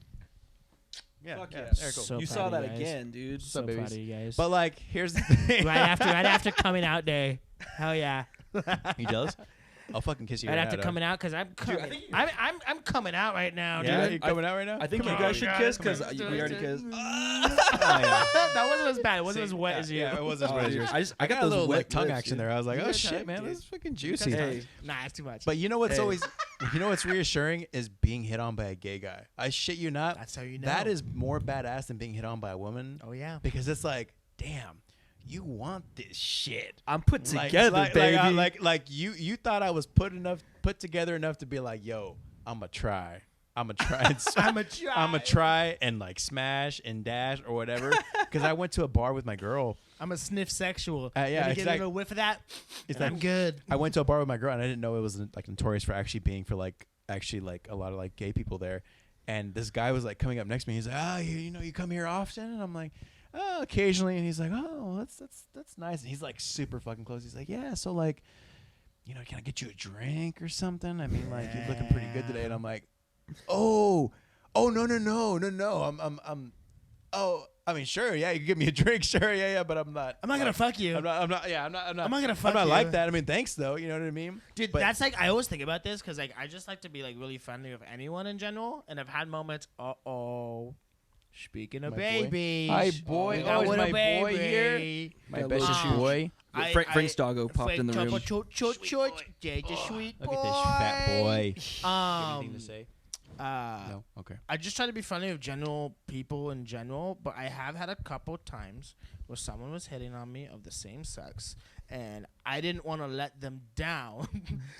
Yeah, Fuck yeah, yeah. Eric, cool. So You proud saw of that you guys. again, dude. So babies? proud of you guys. But like, here's the thing. right after coming out day. Hell yeah. You jealous? I'll fucking kiss you Right right after now, coming out, because I'm coming. I think you- I'm coming out right now, dog. Yeah, dude. you coming out right now? I think Come you on, guys should guys, kiss come because on. we already kissed. Oh, yeah. That wasn't as bad. It wasn't See, as wet as you. Yeah, it wasn't as wet as yours. I got a those little wet like tongue lips, action dude. there. I was like, You oh got shit, tongue, man, dude. this is fucking juicy. Hey, Nah, it's too much. But you know what's Hey. always, you know what's reassuring is being hit on by a gay guy. I shit you not. That's how you know. That is more badass than being hit on by a woman. Oh yeah. Because it's like, damn, you want this shit. I'm put Like- together, like, baby. Like you thought I was put together enough to be like, yo, I'ma try and I'ma try and like smash and dash or whatever. Because I went to a bar with my girl. I'm a sniff sexual. Yeah, Let me get a exactly. little whiff of that. It's and I'm like- good. I went to a bar with my girl and I didn't know it was like notorious for actually being for like actually like a lot of like gay people there. And this guy was like coming up next to me. He's like, oh, you come here often? And I'm like, oh, occasionally. And he's like, oh, that's nice. And he's like super fucking close. He's like, yeah, so like, can I get you a drink or something? I mean, like, you're looking pretty good today. And I'm like, no. I mean, sure, yeah, you can give me a drink, sure, yeah, but I'm not. I'm not gonna fuck you. I'm not I'm not gonna fuck I'm not you. like that. I mean, thanks though. You know what I mean, Dude, But- that's like I always think about this because like I just like to be like really friendly with anyone in general, and I've had moments. Speaking of My boy. babies, Hi, boy. we got Oh, is one my a boy baby. here? My Yeah, best little boy. Frank's doggo popped in the room. Jay, sweet boy. Look at this fat boy. Um, Anything to say? no. Okay. I just try to be friendly with general people in general, but I have had a couple times where someone was hitting on me of the same sex, and I didn't want to let them down.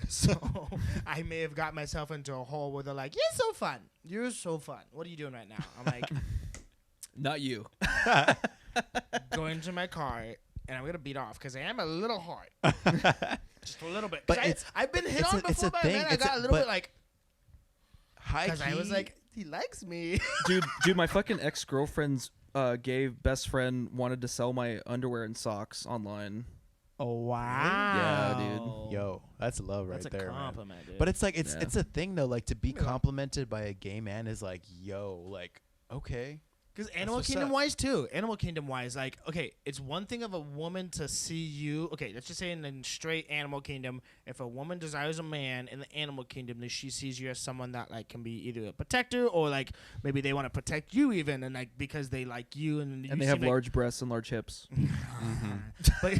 So I may have got myself into a hole where they're like, "You're so fun. You're so fun. What are you doing right now?" I'm like, Not you. going to my car, and I'm gonna beat off because I am a little hard, just a little bit. But 'Cause I've been hit on it's before a by a thing. man. I It's got a- a little but bit like High because I was key- like, he likes me. dude, my fucking ex-girlfriend's gay best friend wanted to sell my underwear and socks online. Oh wow. Yeah, dude. yo, that's love right That's a there, man. compliment, dude. But it's like Yeah. it's a thing though. Like to be complimented by a gay man is like, yo, like okay. Because Animal what's Kingdom up. wise too. Animal Kingdom wise, like, okay, it's one thing of a woman to see you. Okay, let's just say in the straight Animal Kingdom, if a woman desires a man in the Animal Kingdom, then she sees you as someone that like can be either a protector or like maybe they want to protect you even, and like because they like you and you And they seem have like, large breasts and large hips. but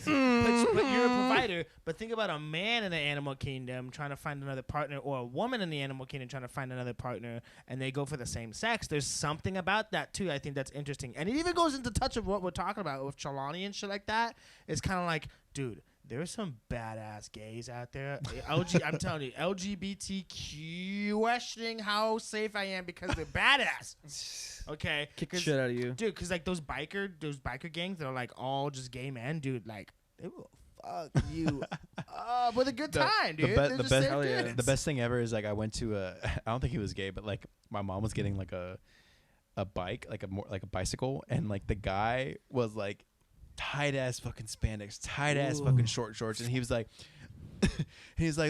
you're a provider. But think about a man in the Animal Kingdom trying to find another partner, or a woman in the Animal Kingdom trying to find another partner, and they go for the same sex. There's something about that too. I think that's interesting, and it even goes into touch of what we're talking about with Choloani and shit like that. It's kind of like, dude, there's some badass gays out there. I'm telling you, LGBTQ questioning how safe I am because they're badass. Okay, Kick the 'Cause- shit out of you. dude, because like those biker gangs that are like all just gay men, dude, like they will fuck you up with a good time, dude. They're just safe Hell yeah. dudes. The best thing ever is like I went to a I don't think he was gay, but like my mom was getting like a bike, like a bicycle, and like the guy was like tight ass fucking spandex, tight ass fucking short shorts, and he was like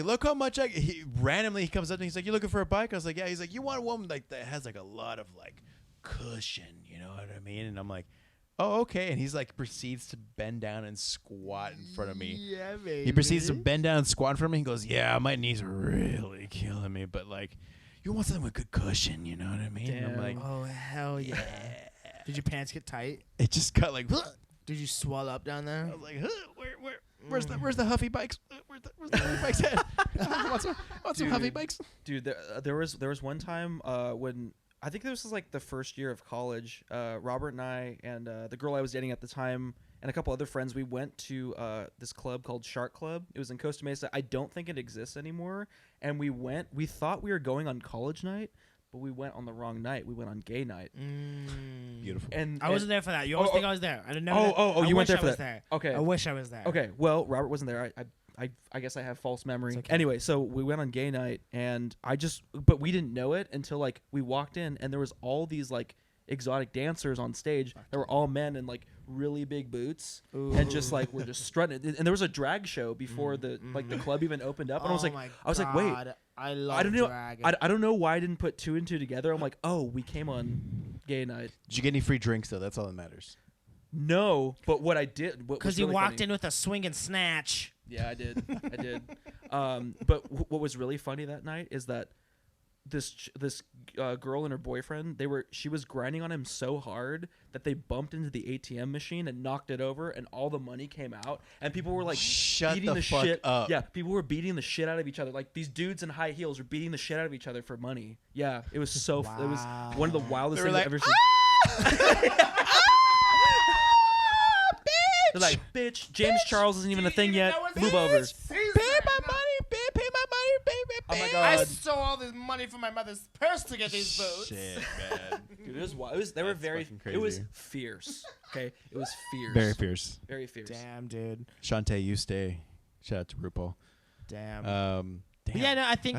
look how much he randomly comes up and he's like, you looking for a bike? I was like, yeah. He's like, you want a woman like that has like a lot of like cushion, you know what I mean? And I'm like, oh, okay. And he's like proceeds to bend down and squat in front of me. Yeah, baby. He proceeds to bend down and squat in front of me. He goes, yeah, my knees are really killing me, but like you want something with good cushion, you know what I mean? And I'm Damn. like, Oh hell yeah! Did your pants get tight? it just got like Did you swell up down there? I was like, where's the Huffy bikes? Where's the Huffy bikes at? want some Huffy Dude. bikes? Dude, there was one time when I think this was like the first year of college. Robert and I and the girl I was dating at the time and a couple other friends, we went to this club called Shark Club. It was in Costa Mesa. I don't think it exists anymore. And we went. We thought we were going on college night, but we went on the wrong night. We went on gay night. Beautiful. And I wasn't there for that. You always Oh, think I was there. I didn't know. Oh, I you went wish there for I was that. there. Okay. I wish I was there. Okay, well, Robert wasn't there. I guess I have false memory. It's okay. Anyway, so we went on gay night, and but we didn't know it until like we walked in, and there was all these like exotic dancers on stage that were all men and like really big boots and just like were just strutting. And there was a drag show before the club even opened up, and I was like, wait, I love I don't know, drag. I don't know why I didn't put 2 and 2 together. I'm like, oh, we came on gay night. Did you get any free drinks though? That's all that matters. No, but what I did, because really you walked funny, in with a swing and snatch. Yeah, I did. I did. But what was really funny that night is that this girl and her boyfriend, she was grinding on him so hard that they bumped into the ATM machine and knocked it over, and all the money came out, and people were like beating the fuck shit up. Yeah, people were beating the shit out of each other. Like these dudes in high heels were beating the shit out of each other for money. Yeah, it was so it was one of the wildest things I've ever seen. They're like, bitch, James Charles isn't even a thing yet. Move over. Pay my money, bitch. Pay my money, baby. Oh my God. I stole all this money from my mother's purse to get these boots. Shit, man. Dude, it was wild. They were very. Crazy. It was fierce. Okay, it was fierce. Very fierce. Very fierce. Damn, dude. Shantae, you stay. Shout out to RuPaul. Damn. Damn. But yeah, no, I think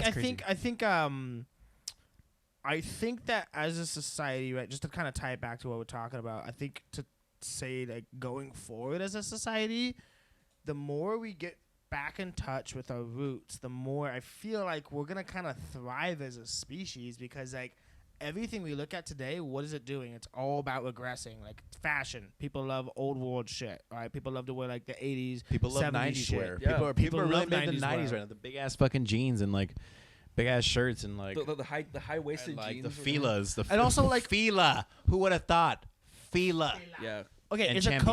that as a society, right, just to kind of tie it back to what we're talking about, I think to say like going forward as a society, the more we get back in touch with our roots, the more I feel like we're gonna kind of thrive as a species, because like everything we look at today, what is it doing? It's all about regressing. Like fashion, people love old world shit, right? People love to wear like the 80s, people love 70s 90s shit. wear. Yeah. People are really love making the 90s 90s wear. right now. The big ass fucking jeans and like big ass shirts and like The high waisted like jeans. the Filas. And also, like- Fila. Who would have thought? Fila. Yeah. Okay, And is champion. a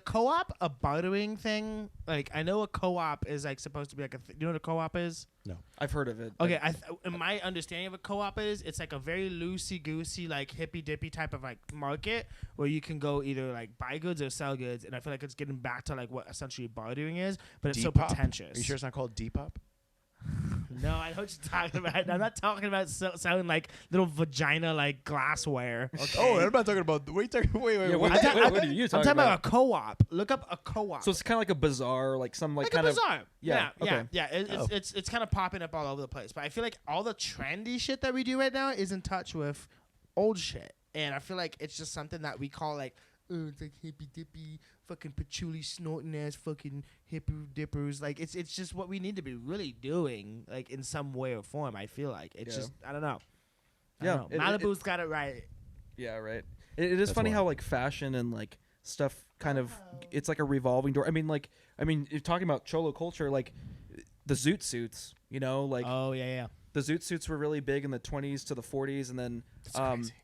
co-op a bartering thing? Like, I know a co-op is like supposed to be like do you know what a co-op is? I've heard of it. Okay, in my understanding of a co-op is it's like a very loosey-goosey, like hippy-dippy type of like market where you can go either like buy goods or sell goods, and I feel like it's getting back to like what essentially bartering is, but it's so Depop? pretentious. Are you sure it's not called Depop? No, I know what you're talking about. I'm not talking about selling like little vagina like glassware. Okay? Oh, I'm not talking about. What are you talking? Wait. Yeah, what are you I'm talking talking about? about a co-op. Look up a co-op. So it's kind of like a bazaar, like some like like kind a of. bazaar. Yeah, okay. It's kind of popping up all over the place. But I feel like all the trendy shit that we do right now is in touch with old shit, and I feel like it's just something that we call like, oh, it's like hippy dippy, fucking patchouli snorting ass, fucking hippy dippers. Like it's just what we need to be really doing, like in some way or form. I feel like it's just I don't know. I don't know. Malibu's got it right. Yeah, right. It is funny how like fashion and like stuff kind of it's like a revolving door. I mean, you're talking about cholo culture, like the zoot suits, you know, like Oh yeah. the zoot suits were really big in the 20s to the 40s, and then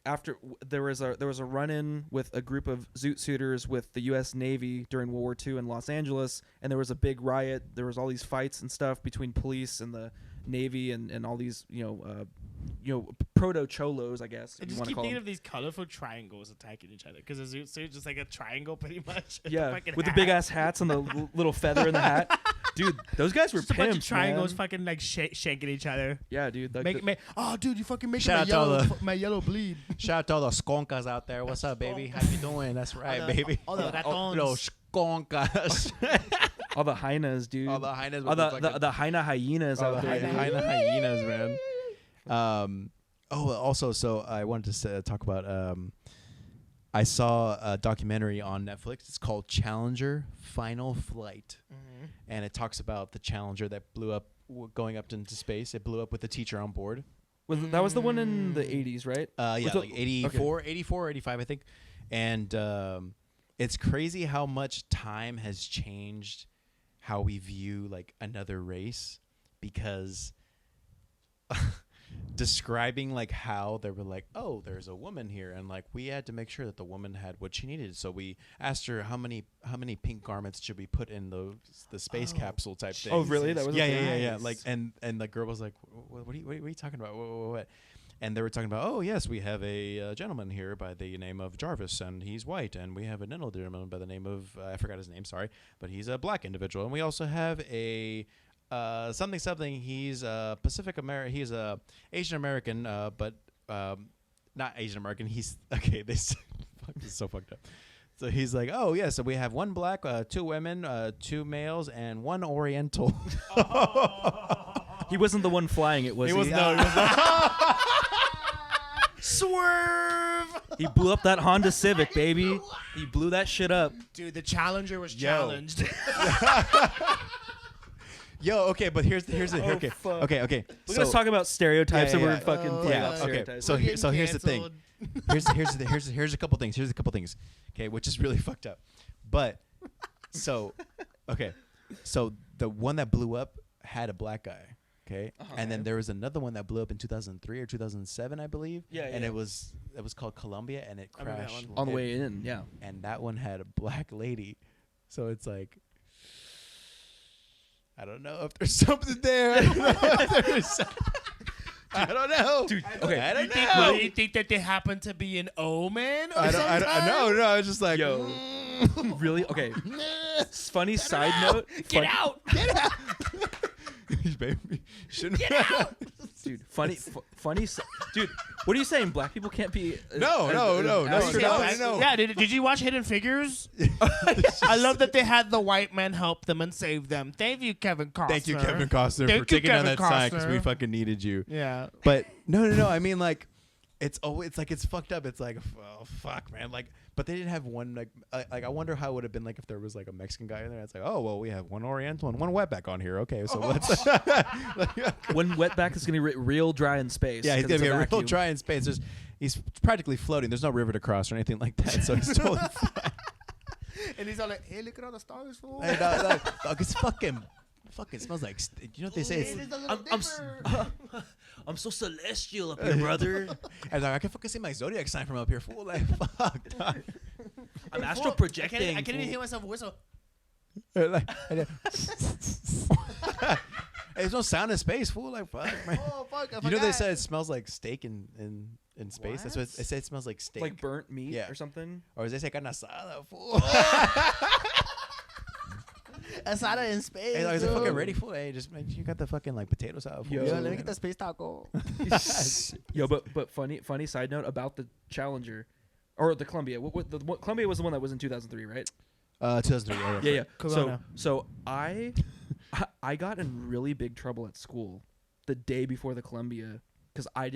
after there was a run-in with a group of zoot suiters with the U.S. Navy during World War II in Los Angeles, and there was a big riot. There was all these fights and stuff between police and the Navy and all these proto cholos, I guess. I If you just want to keep call thinking them. of these colorful triangles attacking each other because a zoot suit is just like a triangle pretty much. Yeah, Fucking with the hat. big ass hats and the little feather in the hat. Dude, those guys were Just a bunch of pimps, triangles man. fucking like shaking each other. Yeah, dude. Oh, dude, you fucking making Shout my out to all yellow, the- my yellow bleed. Shout out to all the skonkas out there. What's up, baby? How you doing? That's right, baby. All the ratons. Los skonkas. all the hyenas, dude. all the hyenas. All the hyena hyenas all out the there. dude. hyenas, man. Also, so I wanted to talk about. I saw a documentary on Netflix. It's called Challenger: Final Flight, and it talks about the Challenger that blew up, going up into space. It blew up with a teacher on board. That was the one in the 80s, right? Yeah, the- like 84, 85, I think. And it's crazy how much time has changed how we view like another race, because describing like how they were like, oh, there's a woman here, and like we had to make sure that the woman had what she needed, so we asked her how many pink garments should we put in the space capsule type thing. Oh, really? That was Yeah. Like and the girl was like, what are you talking about? What? And they were talking about, oh yes, we have a gentleman here by the name of Jarvis, and he's white, and we have another gentleman by the name of I forgot his name, sorry, but he's a black individual, and we also have a something. He's Pacific American. He's Asian American, but not Asian American. He's okay. This is so fucked up. So he's like, oh yeah. So we have one black, 2 women, 2 males, and 1 Oriental. He wasn't the one flying it, was he? No, he was not. Swerve. He blew up that Honda Civic, baby. He blew that shit up. Dude, the Challenger was challenged. Yo, okay, but here's the Oh, okay, fuck. okay. Look at us talking about stereotypes, and we're fucking playing yeah. off Okay, stereotypes. so here's the thing. Here's a couple things. Here's a couple things. Okay, which is really fucked up. But so the one that blew up had a black guy. Okay, and then there was another one that blew up in 2003 or 2007, I believe. Yeah, and yeah. it was called Columbia, and it I remember that crashed one. On the way in, yeah. And that one had a black lady, so it's like. I don't know if there's something there. I don't know. Dude, okay. I don't Well, know. you think that they happen to be an omen or I something? no. I was just like, Yo. Really? Okay. Funny side note. Get out! baby, shouldn't Get out! Dude, dude, what are you saying? Black people can't be. No. Yeah, did you watch Hidden Figures? I love that they had the white man help them and save them. Thank you, Kevin Costner. Thank you, Kevin Costner, Thank for you, taking down Kevin that sign because we Costner. fucking needed you. Yeah. But no. I mean, like, it's like it's fucked up. It's like, oh fuck, man. Like, but they didn't have one like I wonder how it would have been like if there was like a Mexican guy in there. It's like, oh well, we have one Oriental and one wetback on here. Okay, so let's. When wetback is gonna get real dry in space. Yeah, he's 'cause gonna it's be a real vacuum. dry in space. He's practically floating. There's no river to cross or anything like that, so he's totally fine. And he's all like, hey, look at all the stars, fool. Hey, dog, it's fucking smells like. You know what they say? It's, I'm so celestial up here, brother. and I can fucking see my zodiac sign from up here, fool. Like, fuck, dog. I'm astral I projecting. can't even hear myself whistle. Like, and then- there's no sound in space, fool. Like, fuck, man. Oh, fuck. You know they said it smells like steak in space. That's what they say. It smells like steak, like burnt meat Yeah. or something. or they say carne asada, fool. Asada in space. Hey, is it fucking ready, fool? Hey, just man, you got the fucking like potatoes out, fool. Yo. Yo, let me get the space taco. Yo, but funny side note about the Challenger, or the Columbia. What Columbia was the one that was in 2003, right? 2003. Yeah. Corona. So I got in really big trouble at school the day before the Columbia because I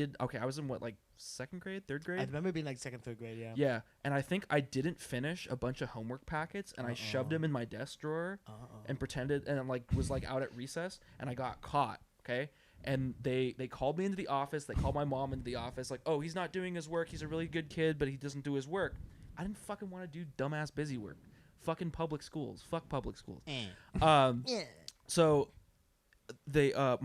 was in what, like second grade, third I grade? remember being like second, third grade, yeah. Yeah, and I think I didn't finish a bunch of homework packets, and I shoved them in my desk drawer and pretended, and was like out at recess, and I got caught. Okay, and they called me into the office. They called my mom into the office, like, oh, he's not doing his work. He's a really good kid, but he doesn't do his work. I didn't fucking want to do dumbass busy work. Fucking public schools. Fuck public schools. So they I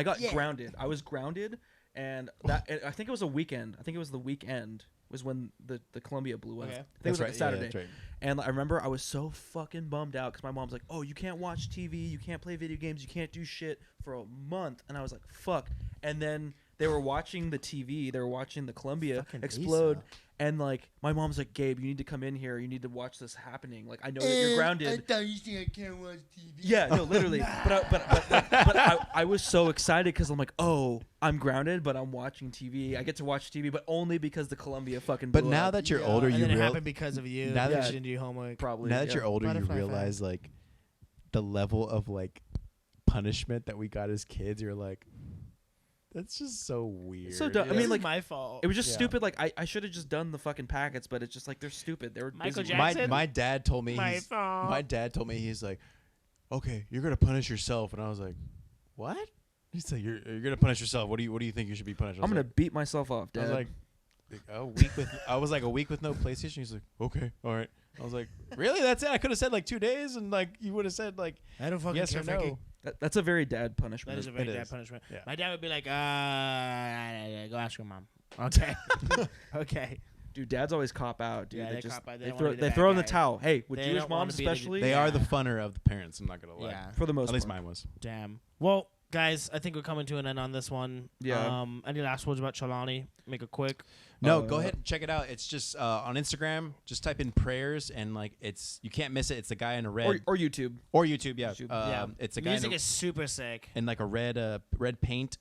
got grounded. I was grounded. And I think it was a weekend. I think it was the weekend was when the Columbia blew up. Okay. I think it was like a Saturday. that's right. And I remember I was so fucking bummed out because my mom's like, "Oh, you can't watch TV, you can't play video games, you can't do shit for a month." And I was like, "Fuck!" And then they were watching the TV. They were watching the Columbia Fucking explode. Lisa. And like my mom's like, "Gabe, you need to come in here. You need to watch this happening. Like I know that you're grounded." I thought you said I can't watch TV. Yeah, no, literally. but I was so excited because I'm like, oh, I'm grounded, but I'm watching TV. I get to watch TV, but only because the Columbia fucking. But blew now up. that you're older, and you then it real happened because of you. Now Now that that you- you didn't do homework. probably now that yeah. you're older, you Butterfly realize like the level of like punishment that we got as kids. You're like, that's just so weird. So dumb. I This mean, is like my fault. it was just Yeah. stupid. Like I should have just done the fucking packets, but it's just like they're stupid. They were Michael busy. Jackson? my dad told me My fault. my dad told me he's like, okay, you're gonna punish yourself, and I was like, what? He's like, you're gonna punish yourself. What do you think you should be punished? I'm gonna beat myself off, I Dad. was like a week with no PlayStation. He's like, okay, all right. I was like, really? That's it? I could have said like 2 days, and like you would have said like I don't fucking yes care, or Frankie. no. That's a very dad punishment. That is a very It bad is. punishment. Yeah. My dad would be like, go ask your mom. Okay. Okay. Dude, dads always cop out, dude. Yeah, they they just cop out. They they don't wanna throw be they the throw bad in the guy. towel. Hey, with They Jewish don't wanna moms be the- especially, They are the Yeah. funner of the parents. I'm not gonna lie. Yeah. for the most At least part. mine was. Damn. Well, guys, I think we're coming to an end on this one. Yeah. Any last words about Choloani? Make it quick. No, go ahead and check it out. It's just on Instagram. Just type in prayers and like you can't miss it. It's a guy in a red Or YouTube. or YouTube. Yeah, YouTube. Yeah. It's a guy Music is super sick. in like a red paint,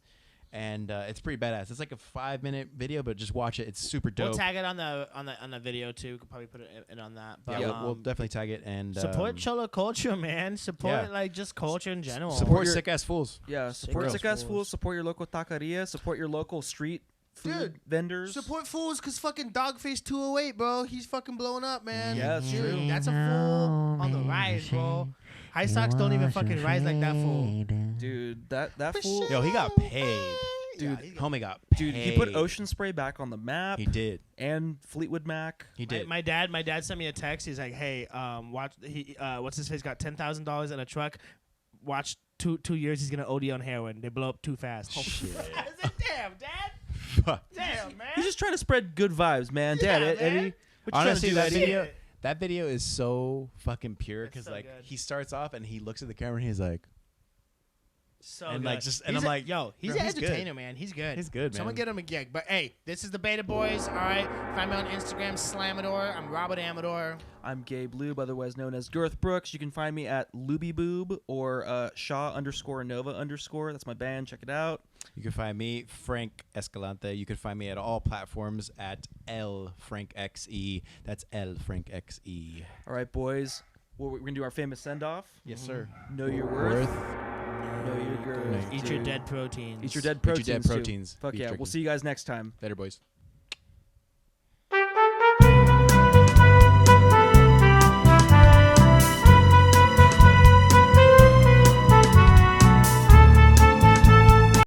and it's pretty badass. It's like a 5-minute video, but just watch it. It's super dope. We'll tag it on the video too. Could probably put it on that. But, Yeah, we'll definitely tag it and support Cholo culture, man. Support yeah. like just culture in general. support your- sick ass fools. Yeah, support Real sick ass fools. fools. Support your local taqueria. Support your local street food Dude, vendors. Support fools, cause fucking Dogface 208, bro. He's fucking blowing up, man. Yeah, it's Dude, true. That's a fool on the rise, bro. High stocks don't even fucking rise like that fool. Dude, that fool. Yo, he got paid. Dude, Homie got paid. Dude, he put Ocean Spray back on the map. He did. And Fleetwood Mac. He did. My dad sent me a text. He's like, "Hey, watch. What's his face got $10,000 in a truck. Watch 2 years. He's gonna OD on heroin. They blow up too fast." Oh shit. I was like, "Damn, Dad. Damn, man." He's just trying to spread good vibes, man. Yeah, Dad, man. Eddie, what you Honestly, trying to do, that Eddie? video, that video is so fucking pure It's because so like good. he starts off and he looks at the camera and he's like, So And, good. like, just- and He's I'm a- like, yo, he's bro, an he's good. entertainer, man. He's good. He's good, Someone man. get him a gig. But hey, this is the Beta Boys. All right, find me on Instagram, Slamador. I'm Robert Amador. I'm Gabe Lube, otherwise known as Girth Brooks. You can find me at LubyBoob or Shaw_Nova_. That's my band. Check it out. you can find me, Frank Escalante. You can find me at all platforms at LFrankXE. That's LFrankXE. All right, boys. We're going to do our famous send-off. Yes, sir. Know your worth. Know your girth. Eat your dead proteins. Eat your dead Eat your proteins. dead too. proteins. Fuck Beef yeah. jerky. We'll see you guys next time. Later, boys.